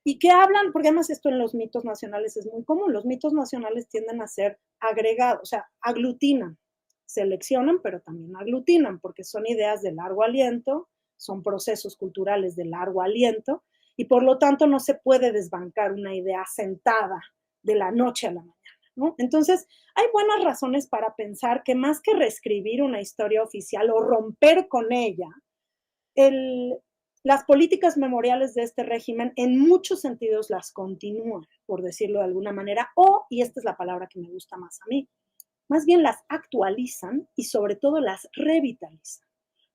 y que hablan, porque además esto en los mitos nacionales es muy común, los mitos nacionales tienden a ser agregados, o sea, aglutinan, seleccionan, pero también aglutinan, porque son ideas de largo aliento, son procesos culturales de largo aliento, y por lo tanto no se puede desbancar una idea asentada de la noche a la mañana, ¿no? Entonces, hay buenas razones para pensar que más que reescribir una historia oficial o romper con ella, las políticas memoriales de este régimen en muchos sentidos las continúan, por decirlo de alguna manera, y esta es la palabra que me gusta más a mí, más bien las actualizan y sobre todo las revitalizan.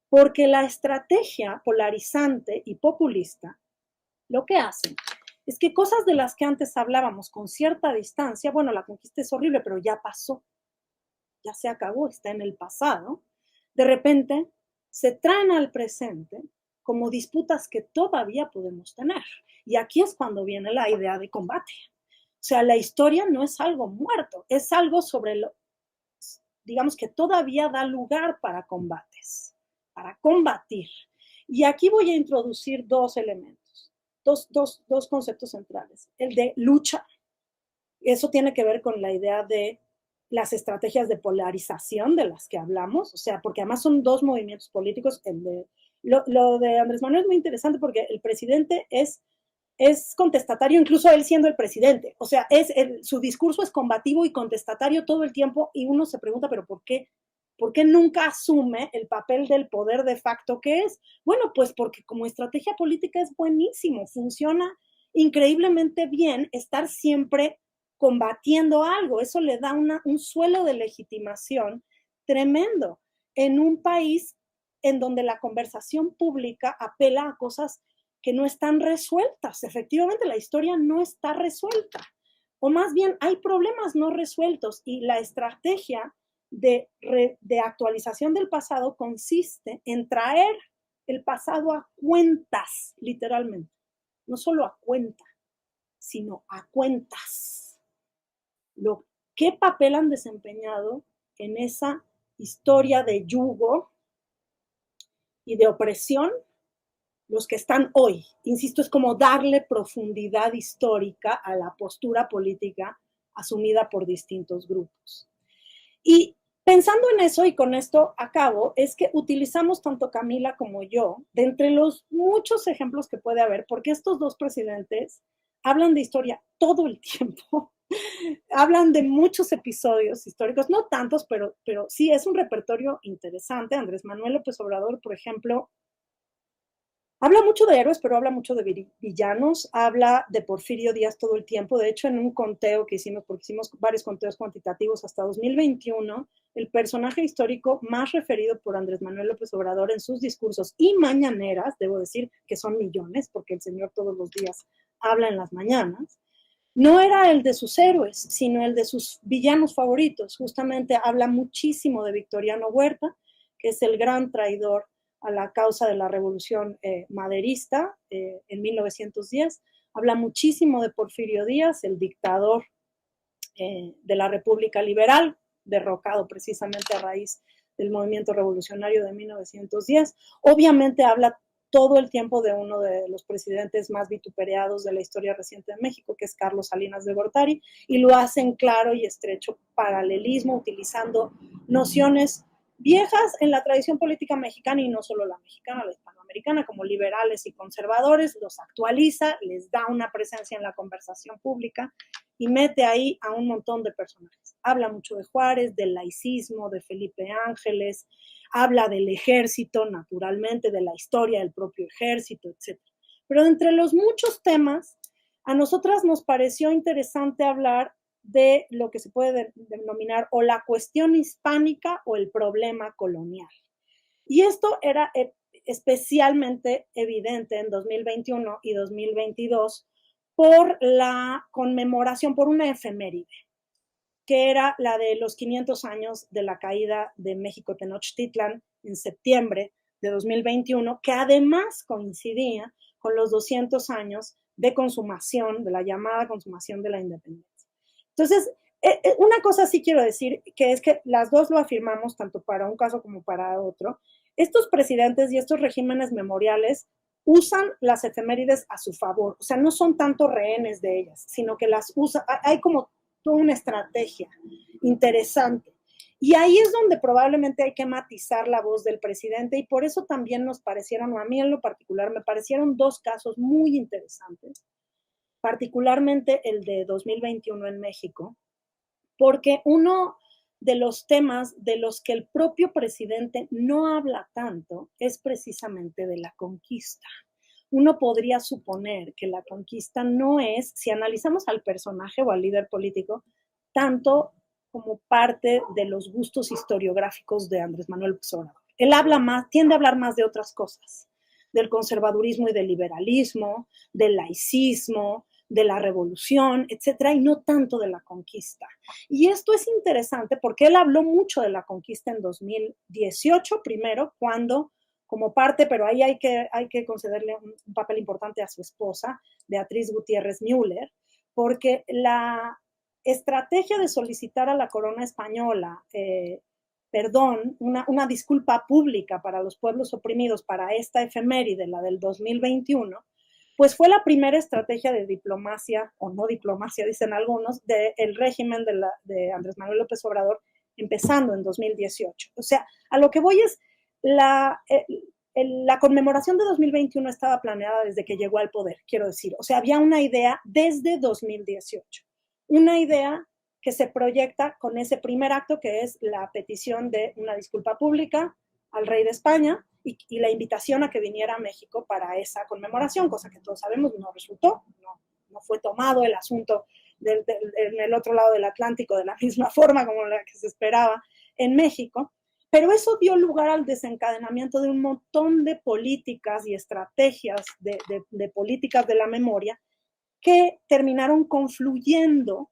Porque la estrategia polarizante y populista lo que hace es que cosas de las que antes hablábamos con cierta distancia, bueno, la conquista es horrible, pero ya pasó, ya se acabó, está en el pasado, de repente se traen al presente como disputas que todavía podemos tener. Y aquí es cuando viene la idea de combate. O sea, la historia no es algo muerto, es algo sobre lo, digamos, que todavía da lugar para combates, para combatir. Y aquí voy a introducir dos elementos, dos conceptos centrales. El de lucha, eso tiene que ver con la idea de las estrategias de polarización de las que hablamos, o sea, porque además son dos movimientos políticos. Lo de Andrés Manuel es muy interesante porque el presidente es contestatario, incluso él siendo el presidente. O sea, su discurso es combativo y contestatario todo el tiempo, y uno se pregunta, ¿pero por qué? ¿Por qué nunca asume el papel del poder de facto que es? Bueno, pues porque como estrategia política es buenísimo, funciona increíblemente bien estar siempre combatiendo algo. Eso le da un suelo de legitimación tremendo en un país en donde la conversación pública apela a cosas que no están resueltas. Efectivamente, la historia no está resuelta. O más bien, hay problemas no resueltos y la estrategia de actualización del pasado consiste en traer el pasado a cuentas, literalmente. No solo a cuenta, sino a cuentas. ¿Qué papel han desempeñado en esa historia de yugo y de opresión los que están hoy? Insisto, es como darle profundidad histórica a la postura política asumida por distintos grupos. Y pensando en eso, y con esto acabo, es que utilizamos tanto Camila como yo, de entre los muchos ejemplos que puede haber, porque estos dos presidentes hablan de historia todo el tiempo, hablan de muchos episodios históricos, no tantos, pero sí es un repertorio interesante. Andrés Manuel López Obrador, por ejemplo, habla mucho de héroes, pero habla mucho de villanos, habla de Porfirio Díaz todo el tiempo. De hecho, en un conteo que hicimos, porque hicimos varios conteos cuantitativos hasta 2021, el personaje histórico más referido por Andrés Manuel López Obrador en sus discursos y mañaneras, debo decir que son millones, porque el señor todos los días habla en las mañanas, no era el de sus héroes, sino el de sus villanos favoritos. Justamente habla muchísimo de Victoriano Huerta, que es el gran traidor a la causa de la revolución maderista en 1910. Habla muchísimo de Porfirio Díaz, el dictador de la República Liberal, derrocado precisamente a raíz del movimiento revolucionario de 1910. Obviamente habla todo el tiempo de uno de los presidentes más vituperados de la historia reciente de México, que es Carlos Salinas de Gortari, y lo hace en claro y estrecho paralelismo, utilizando nociones viejas en la tradición política mexicana, y no solo la mexicana, la hispanoamericana, como liberales y conservadores, los actualiza, les da una presencia en la conversación pública y mete ahí a un montón de personajes. Habla mucho de Juárez, del laicismo, de Felipe Ángeles, habla del ejército, naturalmente, de la historia del propio ejército, etc. Pero entre los muchos temas, a nosotras nos pareció interesante hablar de lo que se puede denominar o la cuestión hispánica o el problema colonial. Y esto era especialmente evidente en 2021 y 2022 por la conmemoración, por una efeméride, que era la de los 500 años de la caída de México Tenochtitlan en septiembre de 2021, que además coincidía con los 200 años de consumación, de la llamada consumación de la independencia. Entonces, una cosa sí quiero decir, que es que las dos lo afirmamos, tanto para un caso como para otro. Estos presidentes y estos regímenes memoriales usan las efemérides a su favor, o sea, no son tanto rehenes de ellas, sino que las usan, hay como toda una estrategia interesante. Y ahí es donde probablemente hay que matizar la voz del presidente, y por eso también nos parecieron, o a mí en lo particular, me parecieron dos casos muy interesantes, particularmente el de 2021 en México, porque uno de los temas de los que el propio presidente no habla tanto es precisamente de la conquista. Uno podría suponer que la conquista no es, si analizamos al personaje o al líder político, tanto como parte de los gustos historiográficos de Andrés Manuel López Obrador. Él habla más, tiende a hablar más de otras cosas, del conservadurismo y del liberalismo, del laicismo, de la revolución, etcétera, y no tanto de la conquista. Y esto es interesante porque él habló mucho de la conquista en 2018, primero, cuando, como parte, pero ahí hay que concederle un papel importante a su esposa, Beatriz Gutiérrez Müller, porque la estrategia de solicitar a la corona española perdón, una disculpa pública para los pueblos oprimidos para esta efeméride, la del 2021, pues fue la primera estrategia de diplomacia, o no diplomacia, dicen algunos, del régimen de Andrés Manuel López Obrador, empezando en 2018. O sea, a lo que voy es, la conmemoración de 2021 estaba planeada desde que llegó al poder, quiero decir. O sea, había una idea desde 2018. Una idea que se proyecta con ese primer acto, que es la petición de una disculpa pública al rey de España y la invitación a que viniera a México para esa conmemoración, cosa que todos sabemos no resultó, no fue tomado el asunto en el otro lado del Atlántico de la misma forma como la que se esperaba en México, pero eso dio lugar al desencadenamiento de un montón de políticas y estrategias de políticas de la memoria que terminaron confluyendo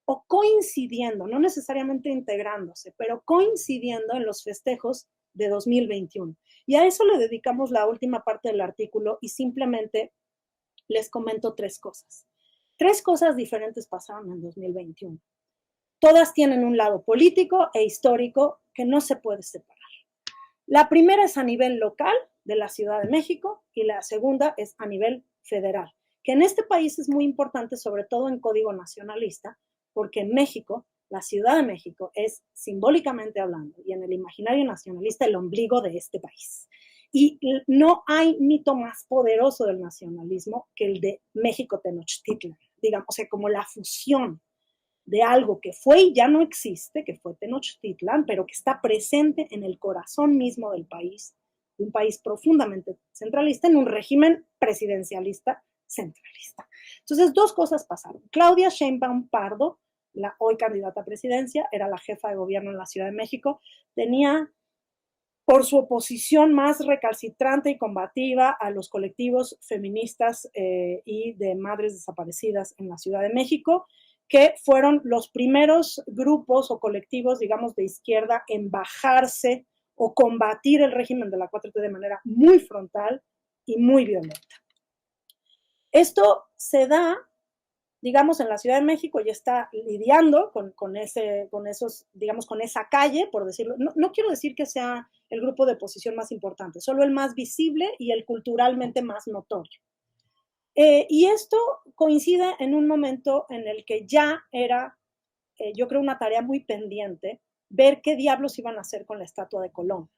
o coincidiendo, no necesariamente integrándose, pero coincidiendo en los festejos de 2021. Y a eso le dedicamos la última parte del artículo y simplemente les comento tres cosas. Tres cosas diferentes pasaron en 2021. Todas tienen un lado político e histórico que no se puede separar. La primera es a nivel local de la Ciudad de México y la segunda es a nivel federal, que en este país es muy importante, sobre todo en código nacionalista, porque en México, la Ciudad de México es, simbólicamente hablando, y en el imaginario nacionalista, el ombligo de este país. Y no hay mito más poderoso del nacionalismo que el de México Tenochtitlan, digamos, o sea, como la fusión de algo que fue y ya no existe, que fue Tenochtitlan, pero que está presente en el corazón mismo del país, de un país profundamente centralista, en un régimen presidencialista centralista. Entonces, dos cosas pasaron. Claudia Sheinbaum Pardo, la hoy candidata a presidencia, era la jefa de gobierno en la Ciudad de México, tenía por su oposición más recalcitrante y combativa a los colectivos feministas y de madres desaparecidas en la Ciudad de México, que fueron los primeros grupos o colectivos, digamos, de izquierda en bajarse o combatir el régimen de la 4T de manera muy frontal y muy violenta. Esto se da, digamos, en la Ciudad de México, y está lidiando con esos, digamos, con esa calle, por decirlo. No quiero decir que sea el grupo de oposición más importante, solo el más visible y el culturalmente más notorio. Y esto coincide en un momento en el que ya era, yo creo, una tarea muy pendiente ver qué diablos iban a hacer con la estatua de Colón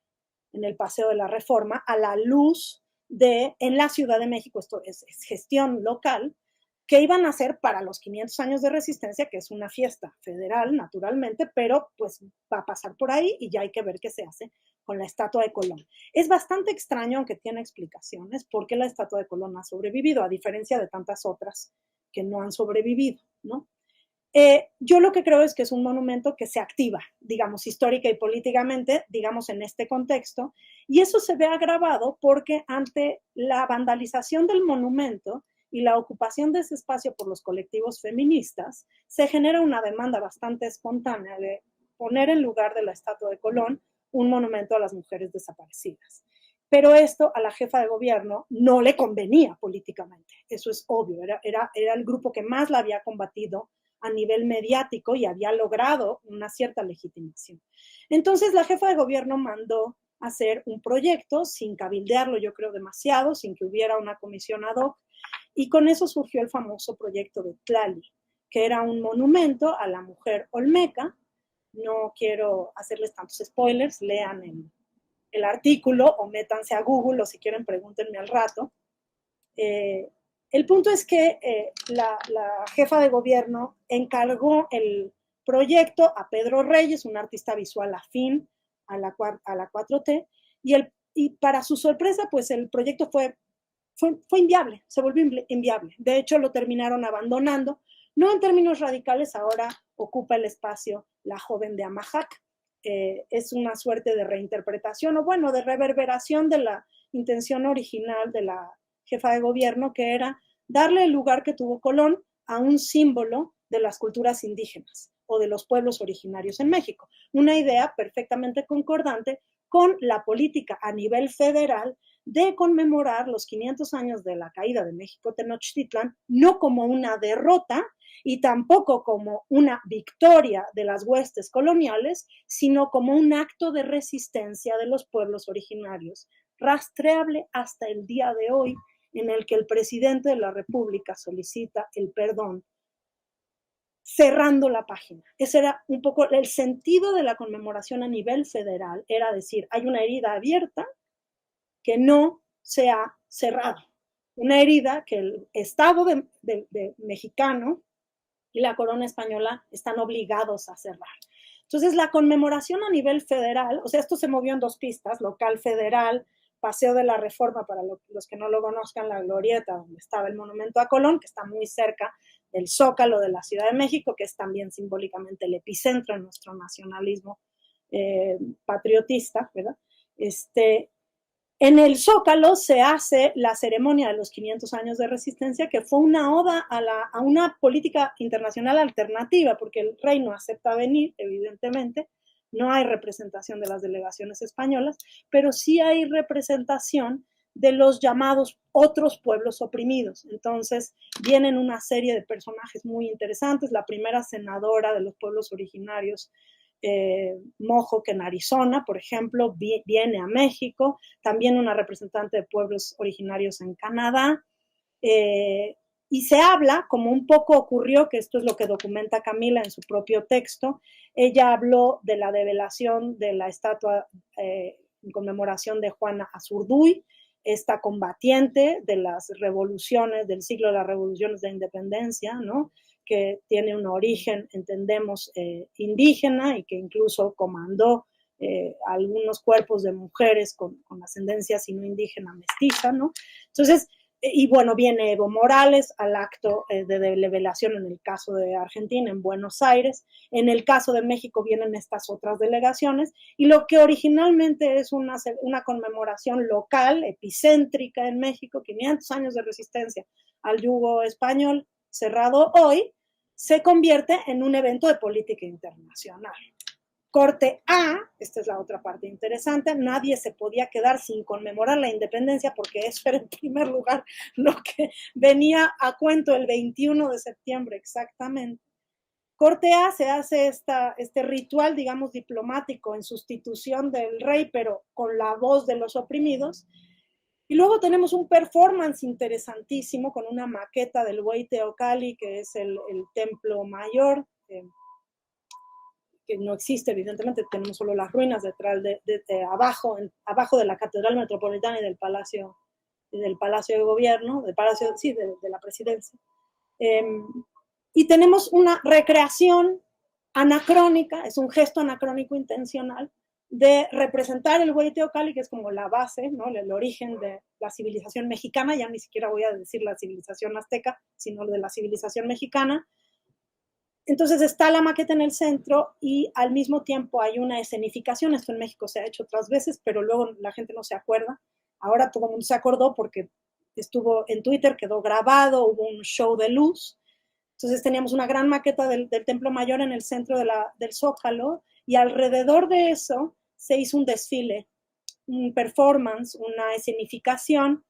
en el Paseo de la Reforma, a la luz de, en la Ciudad de México, esto es gestión local, que iban a hacer para los 500 años de resistencia, que es una fiesta federal, naturalmente, pero pues va a pasar por ahí y ya hay que ver qué se hace con la estatua de Colón. Es bastante extraño, aunque tiene explicaciones, por qué la estatua de Colón ha sobrevivido, a diferencia de tantas otras que no han sobrevivido, ¿no? Yo lo que creo es que es un monumento que se activa, digamos, histórica y políticamente, digamos, en este contexto, y eso se ve agravado porque ante la vandalización del monumento y la ocupación de ese espacio por los colectivos feministas, se genera una demanda bastante espontánea de poner en lugar de la estatua de Colón un monumento a las mujeres desaparecidas. Pero esto a la jefa de gobierno no le convenía políticamente, eso es obvio, era el grupo que más la había combatido a nivel mediático y había logrado una cierta legitimación. Entonces la jefa de gobierno mandó hacer un proyecto sin cabildearlo, yo creo, demasiado, sin que hubiera una comisión ad hoc, y con eso surgió el famoso proyecto de Tlali, que era un monumento a la mujer olmeca. No quiero hacerles tantos spoilers, lean el artículo o métanse a Google, o si quieren pregúntenme al rato. El punto es que la jefa de gobierno encargó el proyecto a Pedro Reyes, un artista visual afín a la 4T, y para su sorpresa, pues el proyecto fue inviable, se volvió inviable. De hecho, lo terminaron abandonando. No en términos radicales, ahora ocupa el espacio la joven de Amajac. Es una suerte de reinterpretación, o bueno, de reverberación de la intención original de la jefa de gobierno, que era darle el lugar que tuvo Colón a un símbolo de las culturas indígenas o de los pueblos originarios en México. Una idea perfectamente concordante con la política a nivel federal de conmemorar los 500 años de la caída de México Tenochtitlan, no como una derrota y tampoco como una victoria de las huestes coloniales, sino como un acto de resistencia de los pueblos originarios, rastreable hasta el día de hoy, en el que el presidente de la República solicita el perdón, cerrando la página. Ese era un poco el sentido de la conmemoración a nivel federal, era decir, hay una herida abierta que no se ha cerrado, una herida que el Estado de mexicano y la corona española están obligados a cerrar. Entonces, la conmemoración a nivel federal, o sea, esto se movió en dos pistas, local, federal, Paseo de la Reforma, para los que no lo conozcan, la glorieta donde estaba el monumento a Colón, que está muy cerca del Zócalo de la Ciudad de México, que es también simbólicamente el epicentro de nuestro nacionalismo patriotista, ¿verdad? En el Zócalo se hace la ceremonia de los 500 años de resistencia, que fue una oda a una política internacional alternativa, porque el rey no acepta venir, evidentemente, no hay representación de las delegaciones españolas, pero sí hay representación de los llamados otros pueblos oprimidos. Entonces vienen una serie de personajes muy interesantes, la primera senadora de los pueblos originarios, Mohawk en Arizona, por ejemplo, viene a México, también una representante de pueblos originarios en Canadá, y se habla, como un poco ocurrió, que esto es lo que documenta Camila en su propio texto, ella habló de la develación de la estatua en conmemoración de Juana Azurduy, esta combatiente de las revoluciones, del siglo de las revoluciones de independencia, ¿no?, que tiene un origen, entendemos, indígena, y que incluso comandó algunos cuerpos de mujeres con ascendencia sino indígena mestiza, ¿no? Entonces, Y bueno, viene Evo Morales al acto de delegación en el caso de Argentina, en Buenos Aires. En el caso de México vienen estas otras delegaciones. Y lo que originalmente es una conmemoración local, epicéntrica en México, 500 años de resistencia al yugo español, cerrado hoy, se convierte en un evento de política internacional. Corte A, esta es la otra parte interesante, nadie se podía quedar sin conmemorar la independencia porque eso era en primer lugar lo que venía a cuento el 21 de septiembre exactamente. Corte A, se hace este ritual, digamos, diplomático en sustitución del rey, pero con la voz de los oprimidos. Y luego tenemos un performance interesantísimo con una maqueta del Huey Teocalli, que es el templo mayor, que no existe, evidentemente, tenemos solo las ruinas detrás de abajo de la Catedral Metropolitana y del Palacio de Gobierno, del Palacio, sí, de la Presidencia. Y tenemos una recreación anacrónica, es un gesto anacrónico intencional, de representar el Huey Teocalli, que es como la base, ¿no? El origen de la civilización mexicana, ya ni siquiera voy a decir la civilización azteca, sino de la civilización mexicana. Entonces está la maqueta en el centro y al mismo tiempo hay una escenificación. Esto en México se ha hecho otras veces, pero luego la gente no se acuerda. Ahora todo el mundo se acordó porque estuvo en Twitter, quedó grabado, hubo un show de luz. Entonces teníamos una gran maqueta del Templo Mayor en el centro del Zócalo y alrededor de eso se hizo un desfile, un performance, una escenificación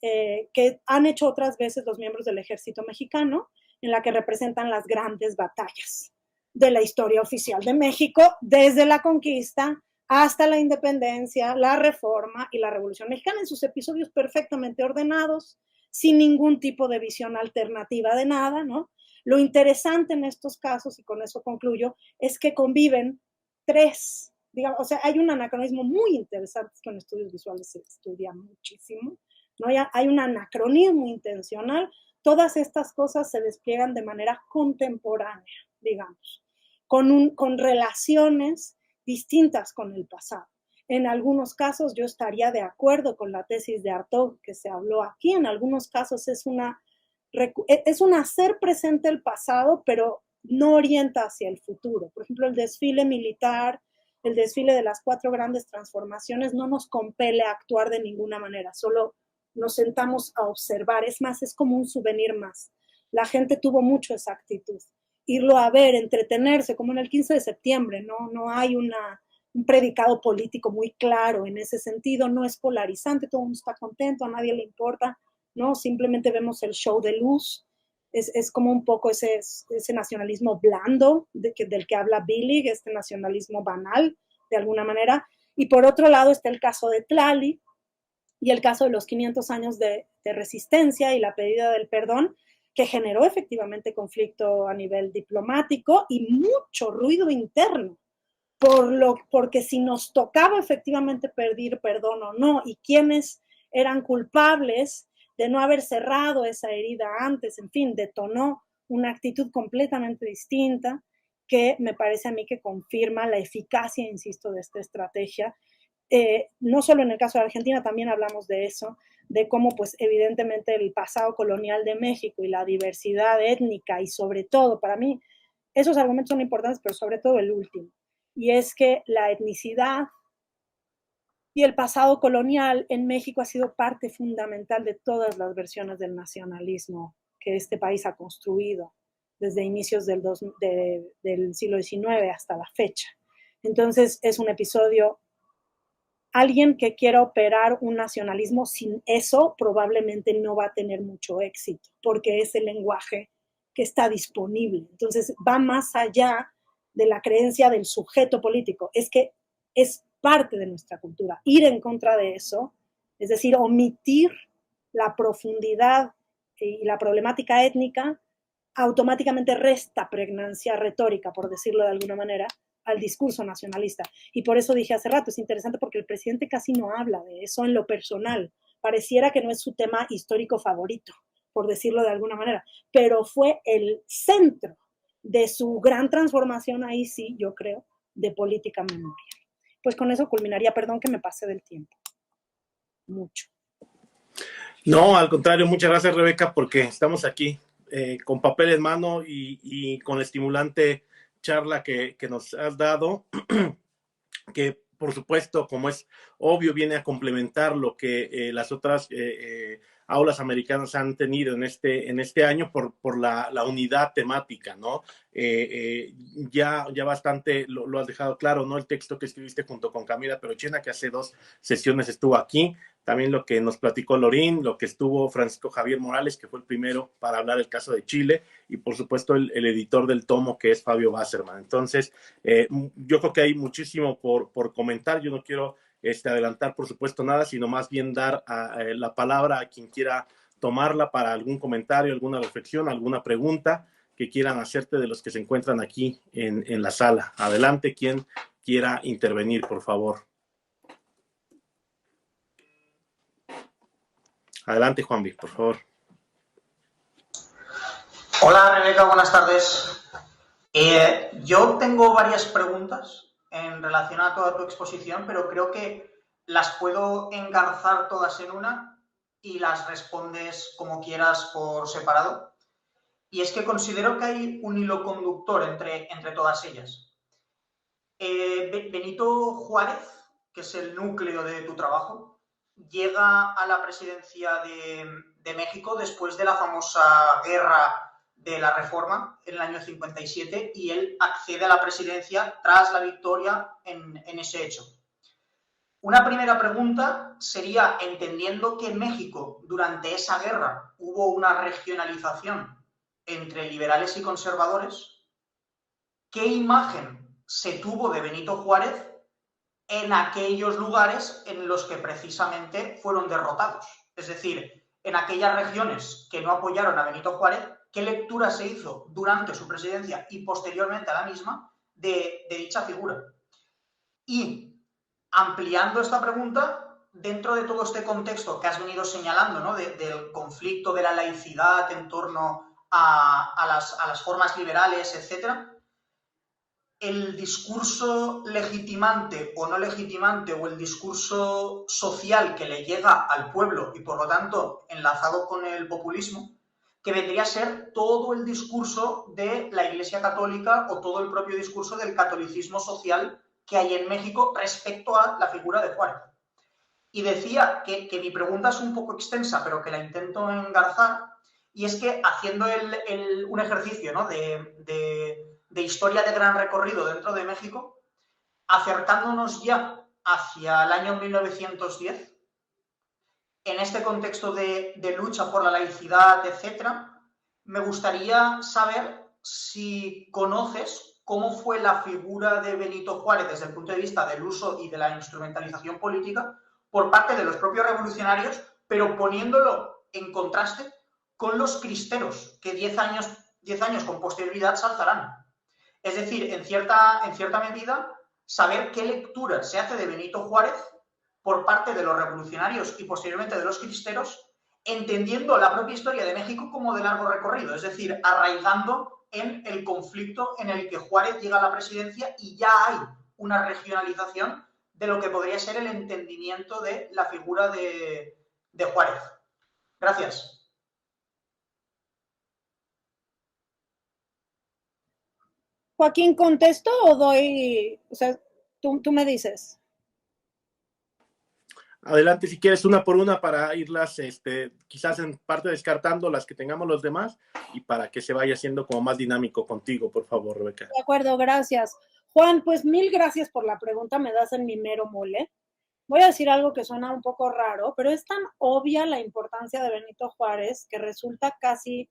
que han hecho otras veces los miembros del Ejército Mexicano, en la que representan las grandes batallas de la historia oficial de México, desde la conquista hasta la independencia, la reforma y la Revolución Mexicana, en sus episodios perfectamente ordenados, sin ningún tipo de visión alternativa de nada, ¿no? Lo interesante en estos casos, y con eso concluyo, es que conviven tres, digamos, o sea, hay un anacronismo muy interesante que en estudios visuales se estudia muchísimo, ¿no? Hay un anacronismo intencional. Todas estas cosas se despliegan de manera contemporánea, digamos, con relaciones distintas con el pasado. En algunos casos yo estaría de acuerdo con la tesis de Artaud que se habló aquí, en algunos casos es un hacer presente el pasado, pero no orienta hacia el futuro. Por ejemplo, el desfile militar, el desfile de las 4 grandes transformaciones no nos compele a actuar de ninguna manera, solo nos sentamos a observar. Es más, es como un souvenir más. La gente tuvo mucho esa actitud. Irlo a ver, entretenerse, como en el 15 de septiembre, no hay un predicado político muy claro en ese sentido, no es polarizante, todo el mundo está contento, a nadie le importa, ¿no? Simplemente vemos el show de luz. Es como un poco ese nacionalismo blando del que habla Billy, este nacionalismo banal, de alguna manera. Y por otro lado está el caso de Tlali, y el caso de los 500 años de resistencia y la pedida del perdón, que generó efectivamente conflicto a nivel diplomático y mucho ruido interno, porque si nos tocaba efectivamente pedir perdón o no, y quiénes eran culpables de no haber cerrado esa herida antes, en fin, detonó una actitud completamente distinta que me parece a mí que confirma la eficacia, insisto, de esta estrategia. No solo en el caso de Argentina, también hablamos de eso, de cómo pues evidentemente el pasado colonial de México y la diversidad étnica y sobre todo, para mí, esos argumentos son importantes, pero sobre todo el último, y es que la etnicidad y el pasado colonial en México ha sido parte fundamental de todas las versiones del nacionalismo que este país ha construido desde inicios del siglo XIX hasta la fecha. Entonces es un episodio. Alguien que quiera operar un nacionalismo sin eso probablemente no va a tener mucho éxito, porque es el lenguaje que está disponible. Entonces va más allá de la creencia del sujeto político, es que es parte de nuestra cultura. Ir en contra de eso, es decir, omitir la profundidad y la problemática étnica, automáticamente resta pregnancia retórica, por decirlo de alguna manera, al discurso nacionalista. Y por eso dije hace rato, es interesante porque el presidente casi no habla de eso en lo personal. Pareciera que no es su tema histórico favorito, por decirlo de alguna manera, pero fue el centro de su gran transformación, ahí sí, yo creo, de política memorial. Pues con eso culminaría, perdón que me pasé del tiempo. Mucho. No, al contrario, muchas gracias, Rebeca, porque estamos aquí con papel en mano y con la estimulante charla que nos has dado, que por supuesto, como es obvio, viene a complementar lo que las otras aulas americanas han tenido en este año por la unidad temática, ¿no? Ya bastante lo has dejado claro, ¿no? El texto que escribiste junto con Camila Perochena, que hace 2 sesiones estuvo aquí, también lo que nos platicó Lorín, lo que estuvo Francisco Javier Morales, que fue el primero para hablar del caso de Chile, y por supuesto el editor del tomo, que es Fabio Basserman. Entonces, yo creo que hay muchísimo por comentar. Yo no quiero adelantar, por supuesto, nada, sino más bien dar la palabra a quien quiera tomarla para algún comentario, alguna reflexión, alguna pregunta que quieran hacerte de los que se encuentran aquí en la sala. Adelante, quien quiera intervenir, por favor. Adelante, Juanvi, por favor. Hola, Rebeca, buenas tardes. Yo tengo varias preguntas en relación a toda tu exposición, pero creo que las puedo engarzar todas en una y las respondes como quieras por separado. Y es que considero que hay un hilo conductor entre todas ellas. Benito Juárez, que es el núcleo de tu trabajo, llega a la presidencia de México después de la famosa guerra de la Reforma en el año 57 y él accede a la presidencia tras la victoria en ese hecho. Una primera pregunta sería, entendiendo que en México durante esa guerra hubo una regionalización entre liberales y conservadores, ¿qué imagen se tuvo de Benito Juárez en aquellos lugares en los que precisamente fueron derrotados? Es decir, en aquellas regiones que no apoyaron a Benito Juárez, ¿qué lectura se hizo durante su presidencia y posteriormente a la misma de dicha figura? Y ampliando esta pregunta, dentro de todo este contexto que has venido señalando, ¿no? del conflicto de la laicidad en torno a las formas liberales, etcétera, el discurso legitimante o no legitimante o el discurso social que le llega al pueblo y por lo tanto enlazado con el populismo, que vendría a ser todo el discurso de la Iglesia Católica o todo el propio discurso del catolicismo social que hay en México respecto a la figura de Juárez. Y decía que mi pregunta es un poco extensa, pero que la intento engarzar, y es que haciendo un ejercicio, ¿no? de historia de gran recorrido dentro de México, acercándonos ya hacia el año 1910, en este contexto de lucha por la laicidad, etcétera, me gustaría saber si conoces cómo fue la figura de Benito Juárez desde el punto de vista del uso y de la instrumentalización política por parte de los propios revolucionarios, pero poniéndolo en contraste con los cristeros, que 10 años con posterioridad se alzarán. Es decir, en cierta medida, saber qué lectura se hace de Benito Juárez por parte de los revolucionarios y posteriormente de los cristeros, entendiendo la propia historia de México como de largo recorrido, es decir, arraigando en el conflicto en el que Juárez llega a la presidencia y ya hay una regionalización de lo que podría ser el entendimiento de la figura de Juárez. Gracias. Joaquín, ¿contesto o doy, o sea, tú me dices? Adelante, si quieres, una por una para irlas, quizás en parte descartando las que tengamos los demás y para que se vaya siendo como más dinámico contigo, por favor, Rebeca. De acuerdo, gracias. Juan, pues mil gracias por la pregunta, me das en mi mero mole. Voy a decir algo que suena un poco raro, pero es tan obvia la importancia de Benito Juárez que resulta casi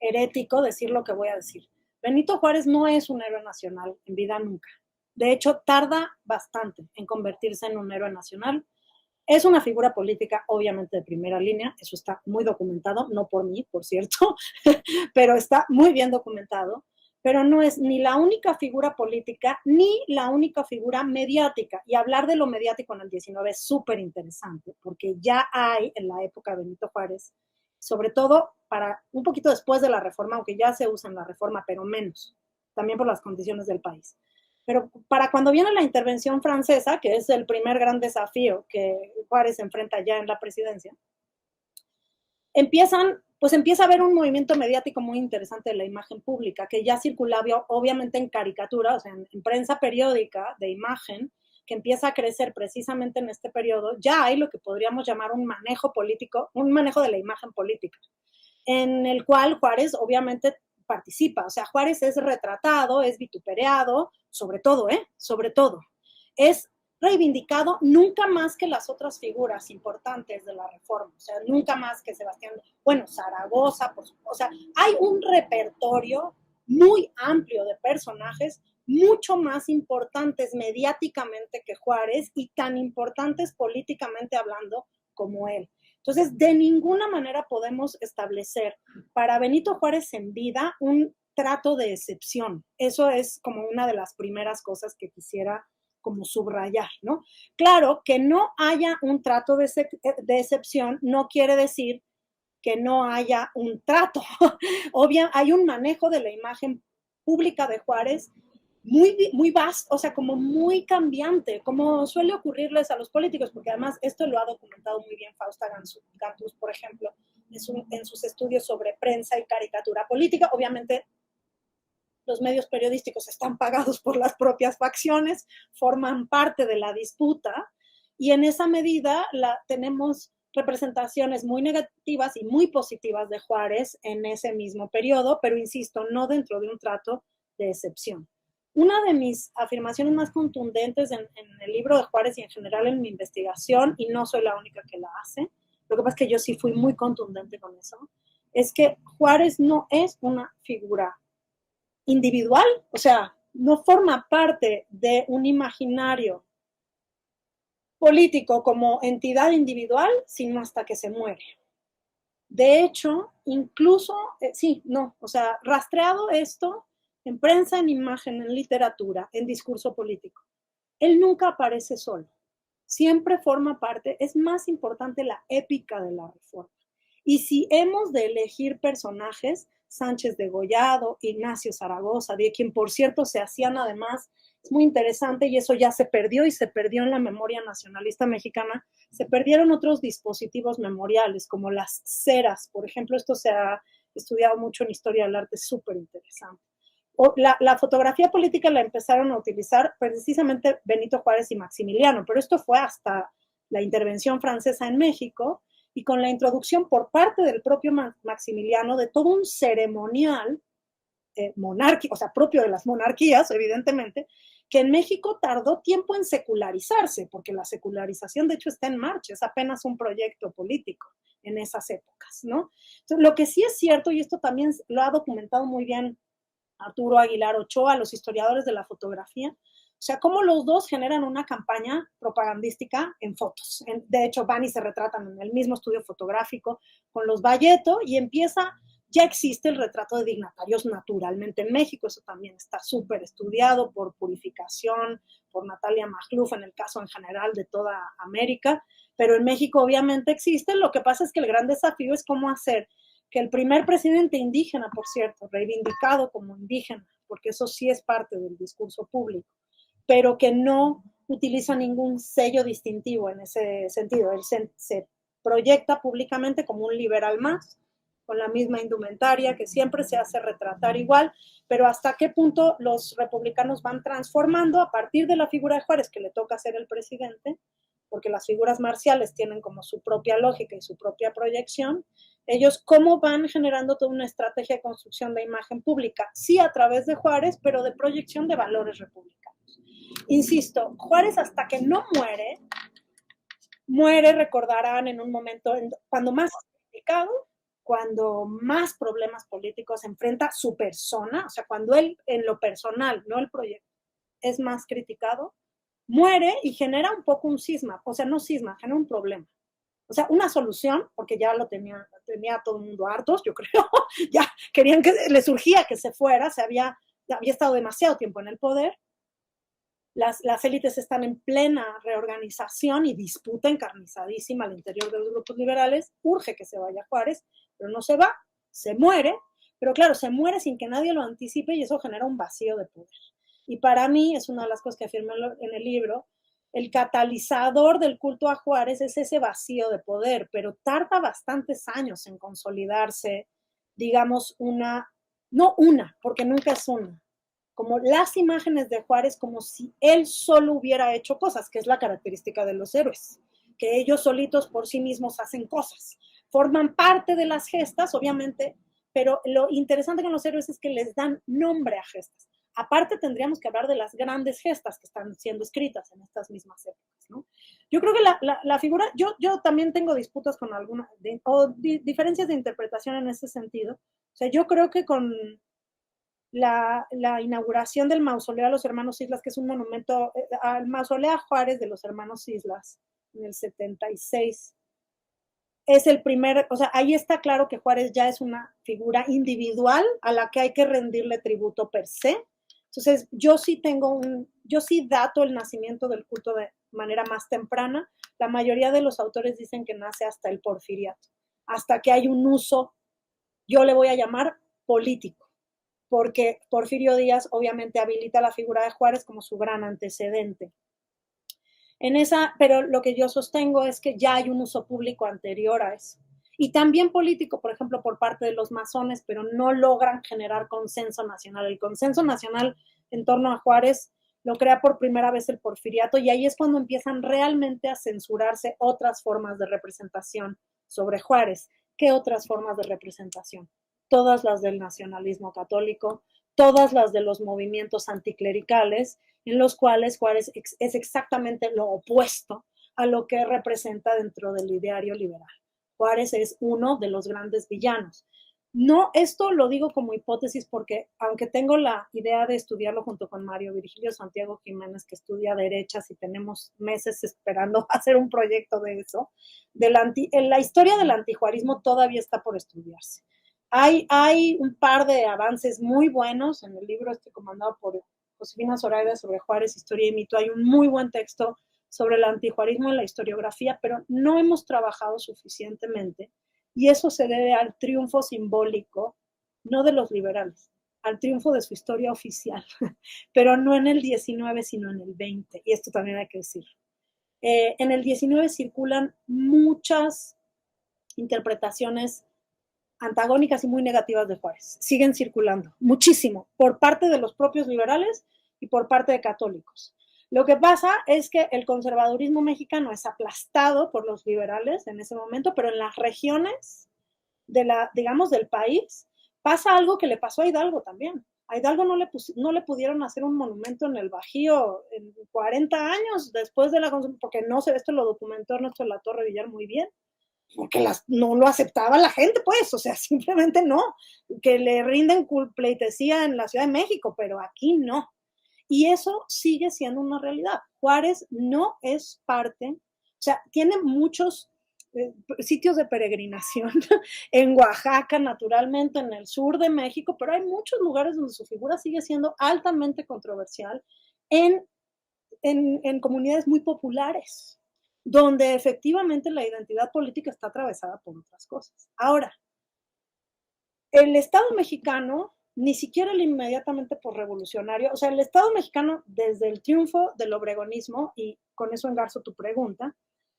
herético decir lo que voy a decir. Benito Juárez no es un héroe nacional en vida nunca. De hecho, tarda bastante en convertirse en un héroe nacional. Es una figura política, obviamente, de primera línea, eso está muy documentado, no por mí, por cierto, pero está muy bien documentado, pero no es ni la única figura política ni la única figura mediática. Y hablar de lo mediático en el 19 es súper interesante, porque ya hay en la época de Benito Juárez, sobre todo para un poquito después de la reforma, aunque ya se usa en la reforma, pero menos, también por las condiciones del país. Pero para cuando viene la intervención francesa, que es el primer gran desafío que Juárez enfrenta ya en la presidencia, empieza a haber un movimiento mediático muy interesante de la imagen pública, que ya circulaba obviamente en caricatura, o sea, en prensa periódica de imagen, que empieza a crecer precisamente en este periodo. Ya hay lo que podríamos llamar un manejo político, un manejo de la imagen política, en el cual Juárez obviamente participa. O sea, Juárez es retratado, es vituperado, sobre todo, es reivindicado nunca más que las otras figuras importantes de la Reforma, o sea, nunca más que Sebastián, bueno, Zaragoza, o sea, hay un repertorio muy amplio de personajes mucho más importantes mediáticamente que Juárez y tan importantes políticamente hablando como él. Entonces, de ninguna manera podemos establecer para Benito Juárez en vida un trato de excepción. Eso es como una de las primeras cosas que quisiera como subrayar, ¿no? Claro, que no haya un trato de excepción no quiere decir que no haya un trato. Obvio, hay un manejo de la imagen pública de Juárez muy vasto, o sea, como muy cambiante, como suele ocurrirles a los políticos, porque además esto lo ha documentado muy bien Fausta Gantuz, por ejemplo, en sus estudios sobre prensa y caricatura política. Obviamente, los medios periodísticos están pagados por las propias facciones, forman parte de la disputa, y en esa medida tenemos representaciones muy negativas y muy positivas de Juárez en ese mismo periodo, pero insisto, no dentro de un trato de excepción. Una de mis afirmaciones más contundentes en el libro de Juárez y en general en mi investigación, y no soy la única que la hace, lo que pasa es que yo sí fui muy contundente con eso, es que Juárez no es una figura individual, o sea, no forma parte de un imaginario político como entidad individual, sino hasta que se muere. De hecho, incluso, o sea, rastreado esto en prensa, en imagen, en literatura, en discurso político. Él nunca aparece solo, siempre forma parte, es más importante la épica de la Reforma. Y si hemos de elegir personajes, Sánchez Degollado, Ignacio Zaragoza, de quien por cierto se hacían además, es muy interesante y eso ya se perdió y se perdió en la memoria nacionalista mexicana, se perdieron otros dispositivos memoriales como las ceras, por ejemplo, esto se ha estudiado mucho en historia del arte, es súper interesante. La fotografía política la empezaron a utilizar precisamente Benito Juárez y Maximiliano, pero esto fue hasta la intervención francesa en México y con la introducción por parte del propio Maximiliano de todo un ceremonial monárquico, o sea, propio de las monarquías, evidentemente, que en México tardó tiempo en secularizarse, porque la secularización de hecho está en marcha, es apenas un proyecto político en esas épocas, ¿no? Entonces, lo que sí es cierto, y esto también lo ha documentado muy bien Arturo Aguilar Ochoa, los historiadores de la fotografía, o sea, cómo los dos generan una campaña propagandística en fotos. De hecho, van y se retratan en el mismo estudio fotográfico con los Valleto y ya existe el retrato de dignatarios naturalmente en México, eso también está súper estudiado por Purificación, por Natalia Magluf, en el caso en general de toda América, pero en México obviamente existe, lo que pasa es que el gran desafío es cómo hacer que el primer presidente indígena, por cierto, reivindicado como indígena, porque eso sí es parte del discurso público, pero que no utiliza ningún sello distintivo en ese sentido. Él se proyecta públicamente como un liberal más, con la misma indumentaria, que siempre se hace retratar igual, pero hasta qué punto los republicanos van transformando a partir de la figura de Juárez, que le toca ser el presidente, porque las figuras marciales tienen como su propia lógica y su propia proyección, ellos cómo van generando toda una estrategia de construcción de imagen pública, sí a través de Juárez, pero de proyección de valores republicanos. Insisto, Juárez hasta que no muere, recordarán en un momento, cuando más criticado, cuando más problemas políticos enfrenta su persona, o sea, cuando él en lo personal, no el proyecto, es más criticado, muere y genera un poco un cisma, o sea, no cisma, genera un problema. O sea, una solución, porque ya lo tenía todo el mundo hartos, yo creo, ya querían que le surgía que se fuera, había estado demasiado tiempo en el poder, las élites están en plena reorganización y disputa encarnizadísima al interior de los grupos liberales, urge que se vaya Juárez, pero no se va, se muere, pero claro, se muere sin que nadie lo anticipe y eso genera un vacío de poder. Y para mí, es una de las cosas que afirmo en el libro, el catalizador del culto a Juárez es ese vacío de poder, pero tarda bastantes años en consolidarse, digamos, no una, porque nunca es una, como las imágenes de Juárez como si él solo hubiera hecho cosas, que es la característica de los héroes, que ellos solitos por sí mismos hacen cosas. Forman parte de las gestas, obviamente, pero lo interesante con los héroes es que les dan nombre a gestas. Aparte tendríamos que hablar de las grandes gestas que están siendo escritas en estas mismas épocas, ¿no? Yo creo que la figura, yo también tengo disputas con algunas, diferencias de interpretación en ese sentido. O sea, yo creo que con la inauguración del mausoleo a los hermanos Islas, que es un monumento al mausoleo a Juárez de los hermanos Islas en el 76, es el primer, o sea, ahí está claro que Juárez ya es una figura individual a la que hay que rendirle tributo per se. Entonces, yo sí dato el nacimiento del culto de manera más temprana. La mayoría de los autores dicen que nace hasta el porfiriato, hasta que hay un uso, yo le voy a llamar político, porque Porfirio Díaz obviamente habilita la figura de Juárez como su gran antecedente. Pero lo que yo sostengo es que ya hay un uso público anterior a eso. Y también político, por ejemplo, por parte de los masones, pero no logran generar consenso nacional. El consenso nacional en torno a Juárez lo crea por primera vez el porfiriato, y ahí es cuando empiezan realmente a censurarse otras formas de representación sobre Juárez. ¿Qué otras formas de representación? Todas las del nacionalismo católico, todas las de los movimientos anticlericales, en los cuales Juárez es exactamente lo opuesto a lo que representa dentro del ideario liberal. Juárez es uno de los grandes villanos. No, esto lo digo como hipótesis porque, aunque tengo la idea de estudiarlo junto con Mario Virgilio Santiago Jiménez, que estudia derechas, y tenemos meses esperando hacer un proyecto de eso, la historia del antijuarismo todavía está por estudiarse. Hay un par de avances muy buenos en el libro comandado por Josefina Zoraida sobre Juárez, Historia y Mito. Hay un muy buen texto sobre el antijuarismo en la historiografía, pero no hemos trabajado suficientemente, y eso se debe al triunfo simbólico, no de los liberales, al triunfo de su historia oficial, pero no en el 19, sino en el 20, y esto también hay que decir. En el 19 circulan muchas interpretaciones antagónicas y muy negativas de Juárez. Siguen circulando muchísimo por parte de los propios liberales y por parte de católicos. Lo que pasa es que el conservadurismo mexicano es aplastado por los liberales en ese momento, pero en las regiones digamos, del país pasa algo que le pasó a Hidalgo también. A Hidalgo no le pudieron hacer un monumento en el Bajío en 40 años después de porque no se, esto lo documentó Ernesto de la Torre Villar muy bien, porque no lo aceptaba la gente, pues, o sea, simplemente no, que le rinden pleitesía en la Ciudad de México, pero aquí no. Y eso sigue siendo una realidad. Juárez no es parte, o sea, tiene muchos sitios de peregrinación en Oaxaca, naturalmente, en el sur de México, pero hay muchos lugares donde su figura sigue siendo altamente controversial en comunidades muy populares, donde efectivamente la identidad política está atravesada por otras cosas. Ahora, el Estado mexicano, ni siquiera el inmediatamente posrevolucionario, o sea, el Estado mexicano desde el triunfo del obregonismo, y con eso engarzo tu pregunta,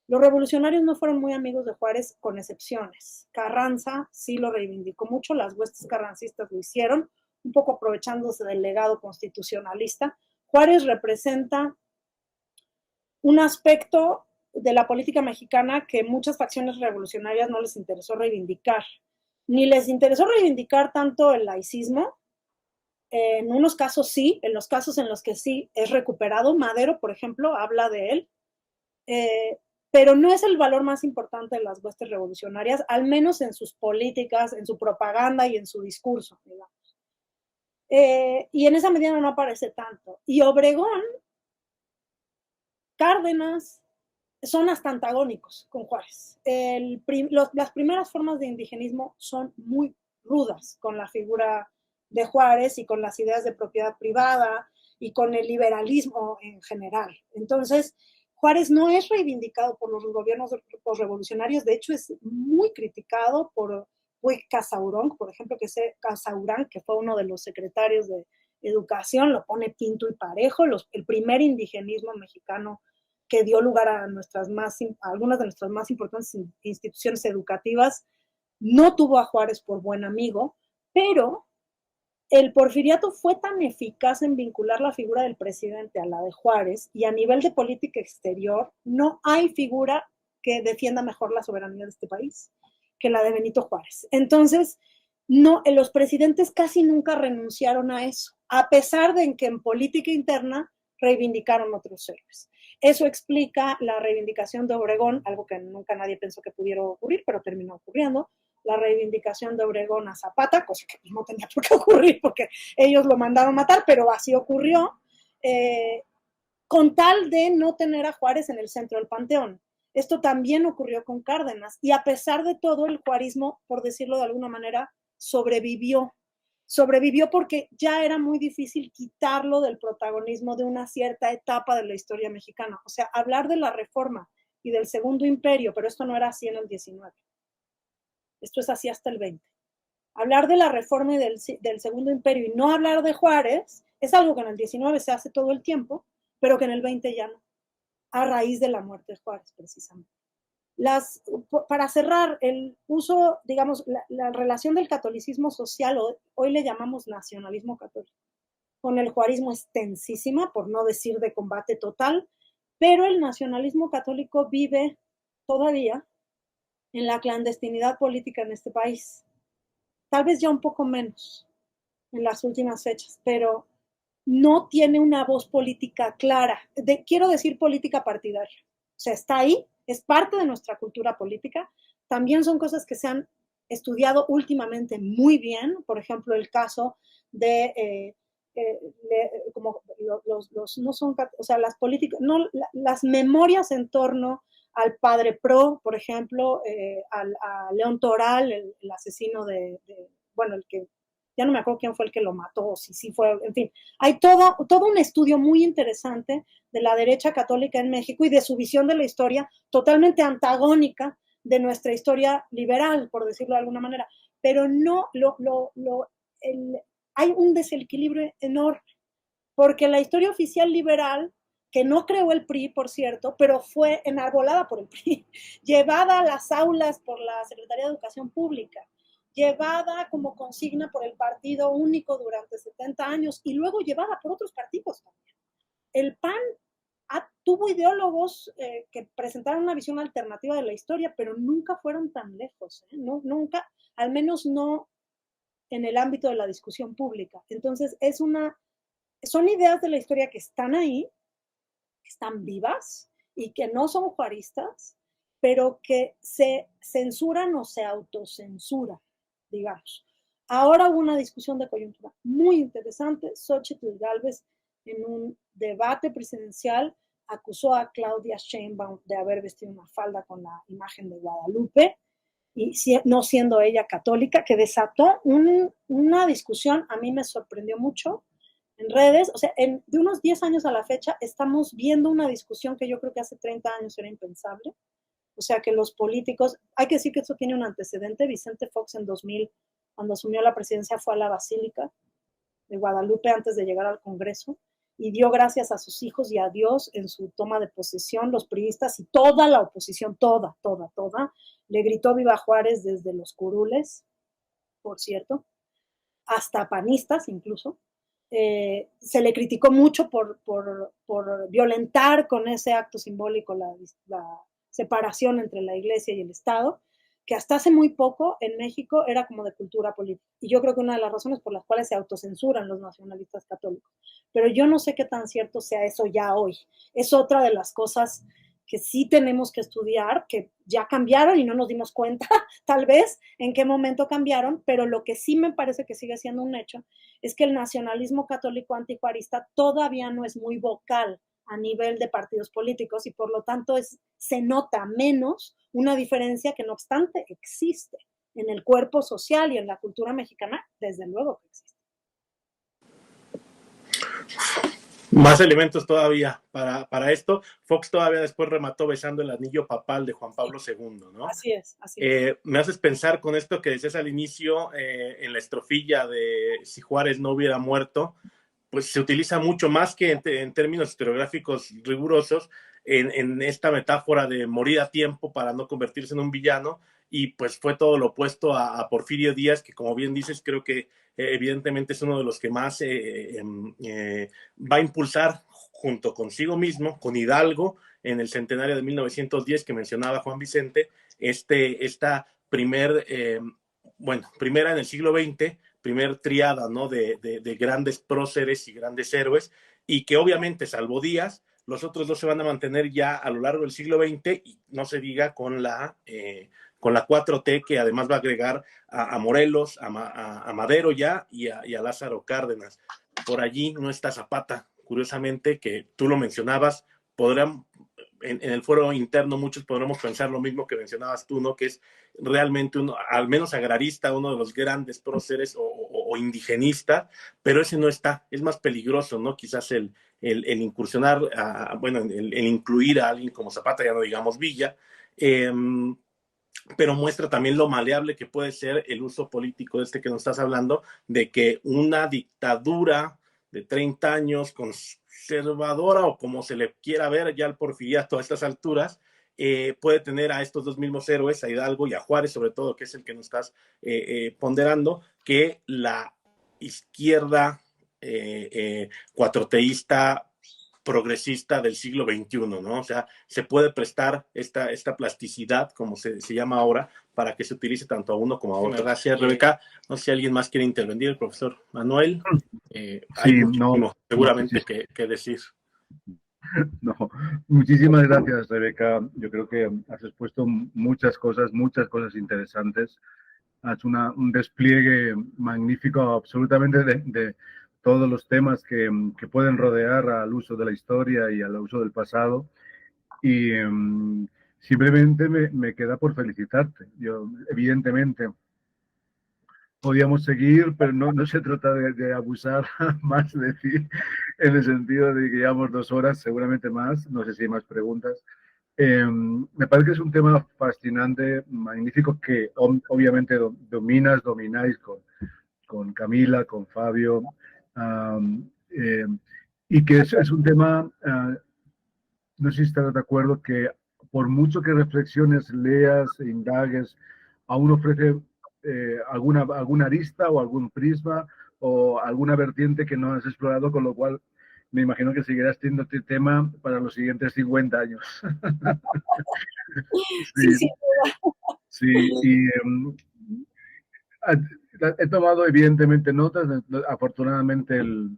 los revolucionarios no fueron muy amigos de Juárez, con excepciones. Carranza sí lo reivindicó mucho, las huestes carrancistas lo hicieron, un poco aprovechándose del legado constitucionalista. Juárez representa un aspecto de la política mexicana que muchas facciones revolucionarias no les interesó reivindicar. Ni les interesó reivindicar tanto el laicismo, en unos casos sí, en los casos en los que sí es recuperado. Madero, por ejemplo, habla de él, pero no es el valor más importante de las huestes revolucionarias, al menos en sus políticas, en su propaganda y en su discurso, digamos. Y en esa medida no aparece tanto. Y Obregón, Cárdenas, son hasta antagónicos con Juárez. Las primeras formas de indigenismo son muy rudas con la figura de Juárez y con las ideas de propiedad privada y con el liberalismo en general. Entonces, Juárez no es reivindicado por los gobiernos posrevolucionarios, de hecho es muy criticado por Casaurán, por ejemplo, Casaurán, que fue uno de los secretarios de Educación, lo pone pinto y parejo, el primer indigenismo mexicano que dio lugar a algunas de nuestras más importantes instituciones educativas, no tuvo a Juárez por buen amigo, pero el porfiriato fue tan eficaz en vincular la figura del presidente a la de Juárez, y a nivel de política exterior no hay figura que defienda mejor la soberanía de este país que la de Benito Juárez. Entonces, no, los presidentes casi nunca renunciaron a eso, a pesar de que en política interna reivindicaron otros héroes. Eso explica la reivindicación de Obregón, algo que nunca nadie pensó que pudiera ocurrir, pero terminó ocurriendo, la reivindicación de Obregón a Zapata, cosa que no tenía por qué ocurrir porque ellos lo mandaron matar, pero así ocurrió, con tal de no tener a Juárez en el centro del panteón. Esto también ocurrió con Cárdenas, y a pesar de todo, el juarismo, por decirlo de alguna manera, sobrevivió porque ya era muy difícil quitarlo del protagonismo de una cierta etapa de la historia mexicana. O sea, hablar de la Reforma y del Segundo Imperio, pero esto no era así en el 19. Esto es así hasta el 20. Hablar de la Reforma y del Segundo Imperio y no hablar de Juárez es algo que en el 19 se hace todo el tiempo, pero que en el 20 ya no, a raíz de la muerte de Juárez, precisamente. Para cerrar, el uso, digamos, la relación del catolicismo social, hoy le llamamos nacionalismo católico, con el juarismo es tensísima, por no decir de combate total, pero el nacionalismo católico vive todavía en la clandestinidad política en este país. Tal vez ya un poco menos en las últimas fechas, pero no tiene una voz política clara. Quiero decir política partidaria. O sea, está ahí, es parte de nuestra cultura política. También son cosas que se han estudiado últimamente muy bien. Por ejemplo, el caso de como no son, o sea, las políticas, no, las memorias en torno al padre Pro, por ejemplo, a León Toral, el asesino bueno, el que ya no me acuerdo quién fue el que lo mató, si sí fue, en fin. Hay todo un estudio muy interesante de la derecha católica en México y de su visión de la historia totalmente antagónica de nuestra historia liberal, por decirlo de alguna manera. Pero no, hay un desequilibrio enorme, porque la historia oficial liberal, que no creó el PRI, por cierto, pero fue enarbolada por el PRI, llevada a las aulas por la Secretaría de Educación Pública, llevada como consigna por el Partido Único durante 70 años y luego llevada por otros partidos también. El PAN tuvo ideólogos que presentaron una visión alternativa de la historia, pero nunca fueron tan lejos, no, nunca, al menos no en el ámbito de la discusión pública. Entonces, son ideas de la historia que están ahí, que están vivas y que no son juaristas, pero que se censuran o se autocensuran, digamos. Ahora hubo una discusión de coyuntura muy interesante. Xochitl Gálvez, en un debate presidencial, acusó a Claudia Sheinbaum de haber vestido una falda con la imagen de Guadalupe, y no siendo ella católica, que desató una discusión. A mí me sorprendió mucho en redes. O sea, de unos 10 años a la fecha estamos viendo una discusión que yo creo que hace 30 años era impensable. O sea, que los políticos, hay que decir que esto tiene un antecedente. Vicente Fox en 2000, cuando asumió la presidencia, fue a la Basílica de Guadalupe antes de llegar al Congreso y dio gracias a sus hijos y a Dios en su toma de posesión. Los priistas y toda la oposición, toda, le gritó viva Juárez desde los curules, por cierto, hasta panistas incluso. Se le criticó mucho por violentar con ese acto simbólico la separación entre la Iglesia y el Estado, que hasta hace muy poco en México era como de cultura política. Y yo creo que una de las razones por las cuales se autocensuran los nacionalistas católicos. Pero yo no sé qué tan cierto sea eso ya hoy. Es otra de las cosas que sí tenemos que estudiar, que ya cambiaron y no nos dimos cuenta, tal vez, en qué momento cambiaron, pero lo que sí me parece que sigue siendo un hecho es que el nacionalismo católico antijuarista todavía no es muy vocal a nivel de partidos políticos y por lo tanto se nota menos una diferencia que no obstante existe en el cuerpo social y en la cultura mexicana, desde luego que existe. Más elementos todavía para esto. Fox todavía después remató besando el anillo papal de Juan Pablo II, ¿no? Así es. Me haces pensar con esto que decías al inicio, en la estrofilla de si Juárez no hubiera muerto, pues se utiliza mucho más que en términos historiográficos rigurosos, en esta metáfora de morir a tiempo para no convertirse en un villano, y pues fue todo lo opuesto a Porfirio Díaz, que como bien dices, creo que evidentemente es uno de los que más va a impulsar junto consigo mismo, con Hidalgo, en el centenario de 1910 que mencionaba Juan Vicente, esta primera en el siglo XX, primer triada, ¿no? de grandes próceres y grandes héroes, y que obviamente, salvo Díaz, los otros dos se van a mantener ya a lo largo del siglo XX, y no se diga con la 4T, que además va a agregar a Morelos, a Madero ya, y a Lázaro Cárdenas. Por allí no está Zapata, curiosamente, que tú lo mencionabas. Podrán, en el fuero interno, muchos podremos pensar lo mismo que mencionabas tú, ¿no? Que es realmente uno, al menos agrarista, uno de los grandes próceres o indigenista, pero ese no está, es más peligroso, ¿no? Quizás el incursionar, el incluir a alguien como Zapata, ya no digamos Villa, pero muestra también lo maleable que puede ser el uso político que nos estás hablando, de que una dictadura de 30 años conservadora, o como se le quiera ver ya al porfiriato a estas alturas, puede tener a estos dos mismos héroes, a Hidalgo y a Juárez sobre todo, que es el que nos estás ponderando, que la izquierda cuatroteísta progresista del siglo XXI, ¿no? O sea, se puede prestar esta plasticidad, como se llama ahora, para que se utilice tanto a uno como a otro. Gracias, Rebeca. No sé si alguien más quiere intervenir, el profesor Manuel. Hay muchísimo, seguramente, que decir. No, muchísimas gracias, Rebeca. Yo creo que has expuesto muchas cosas interesantes. Has hecho un despliegue magnífico, absolutamente, de todos los temas que pueden rodear al uso de la historia y al uso del pasado. Y simplemente me queda por felicitarte. Yo, evidentemente, podíamos seguir, pero no se trata de abusar más de ti, en el sentido de que llevamos 2 horas, seguramente más, no sé si hay más preguntas. Me parece que es un tema fascinante, magnífico, que obviamente domináis con Camila, con Fabio, y que es un tema, no sé si estarás de acuerdo, que por mucho que reflexiones, leas, indagues, aún ofrece alguna arista o algún prisma o alguna vertiente que no has explorado, con lo cual me imagino que seguirás teniendo este tema para los siguientes 50 años. Sí, y he tomado evidentemente notas. Afortunadamente el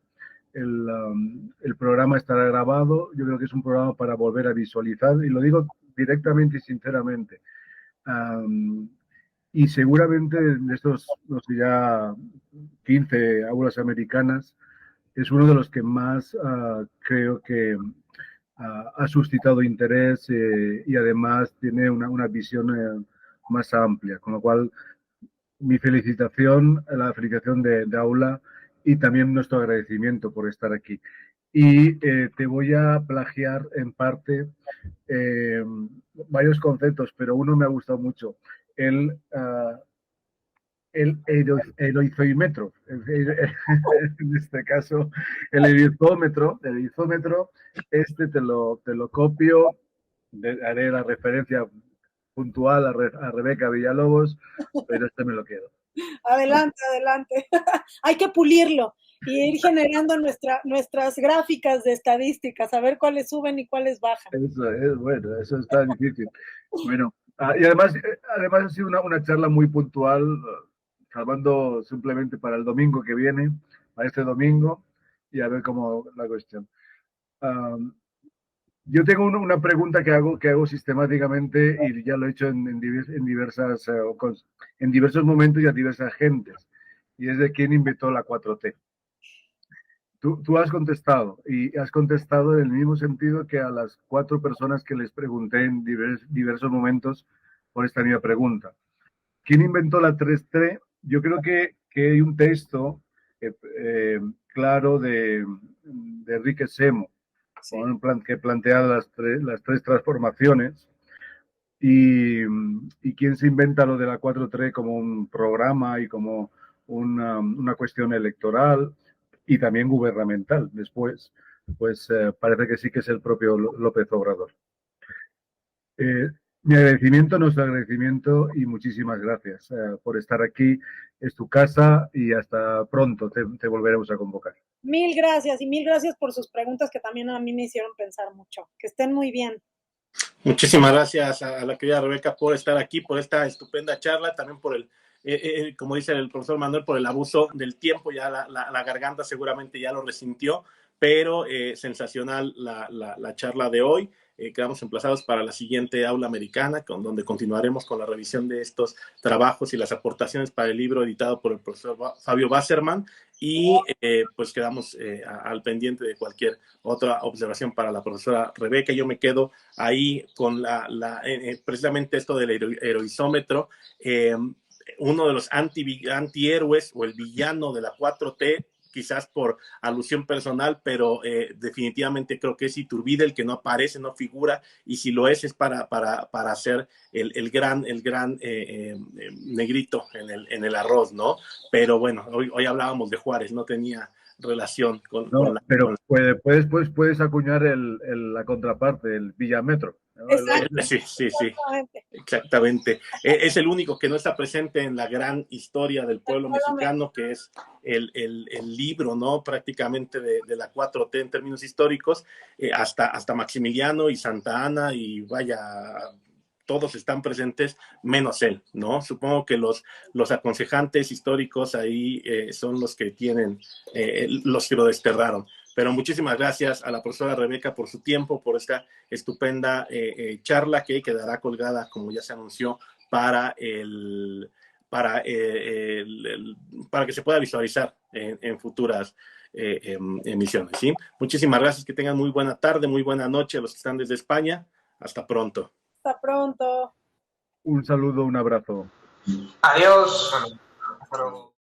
programa estará grabado. Yo creo que es un programa para volver a visualizar, y lo digo directamente y sinceramente. Y seguramente de estos, no sé, ya 15 aulas americanas, es uno de los que más creo que ha suscitado interés, y además tiene una visión más amplia, con lo cual mi felicitación, la felicitación de Aula, y también nuestro agradecimiento por estar aquí. Y te voy a plagiar en parte varios conceptos, pero uno me ha gustado mucho, el heroizómetro, en este caso el erizómetro. Te lo copio, haré la referencia puntual a Rebeca Villalobos, pero me lo quedo. Adelante. Hay que pulirlo y ir generando nuestras gráficas de estadísticas, a ver cuáles suben y cuáles bajan. Eso es bueno, eso está difícil. Bueno, y además ha sido una charla muy puntual, salvando simplemente para el domingo que viene, para este domingo, y a ver cómo la cuestión. Yo tengo una pregunta que hago sistemáticamente, y ya lo he hecho en diversos momentos y a diversas gentes, y es de quién inventó la 4T. Tú has contestado, y has contestado en el mismo sentido que a las 4 personas que les pregunté en diversos momentos por esta misma pregunta. ¿Quién inventó la 3T? Yo creo que hay un texto claro de Enrique Semo, sí, que plantea las tres transformaciones, y quién se inventa lo de la 4T como un programa y como una cuestión electoral y también gubernamental después. pues parece que sí que es el propio López Obrador. Mi agradecimiento, nuestro agradecimiento y muchísimas gracias por estar aquí. Es tu casa y hasta pronto te volveremos a convocar. Mil gracias y mil gracias por sus preguntas que también a mí me hicieron pensar mucho. Que estén muy bien. Muchísimas gracias a la querida Rebeca por estar aquí, por esta estupenda charla, también por el, como dice el profesor Manuel, por el abuso del tiempo. Ya la garganta seguramente ya lo resintió, pero sensacional la charla de hoy. Quedamos emplazados para la siguiente aula americana, donde continuaremos con la revisión de estos trabajos y las aportaciones para el libro editado por el profesor Fabio Wasserman, y pues quedamos al pendiente de cualquier otra observación para la profesora Rebeca. Yo me quedo ahí con precisamente esto del heroizómetro. Uno de los antihéroes o el villano de la 4T, quizás por alusión personal, pero definitivamente creo que es Iturbide el que no aparece, no figura, y si lo es para hacer el gran negrito en el arroz, ¿no? Pero bueno, hoy hablábamos de Juárez, no tenía relación con pero puedes acuñar la contraparte, el Villametro. Exacto. Sí, exactamente. Es el único que no está presente en la gran historia del pueblo mexicano, que es el libro, ¿no? Prácticamente de la 4T en términos históricos, hasta Maximiliano y Santa Anna, y vaya, todos están presentes, menos él, ¿no? Supongo que los aconsejantes históricos ahí son los que tienen, los que lo desterraron. Pero muchísimas gracias a la profesora Rebeca por su tiempo, por esta estupenda charla que quedará colgada, como ya se anunció, para que se pueda visualizar en futuras emisiones, ¿sí? Muchísimas gracias, que tengan muy buena tarde, muy buena noche a los que están desde España. Hasta pronto. Hasta pronto. Un saludo, un abrazo. Adiós.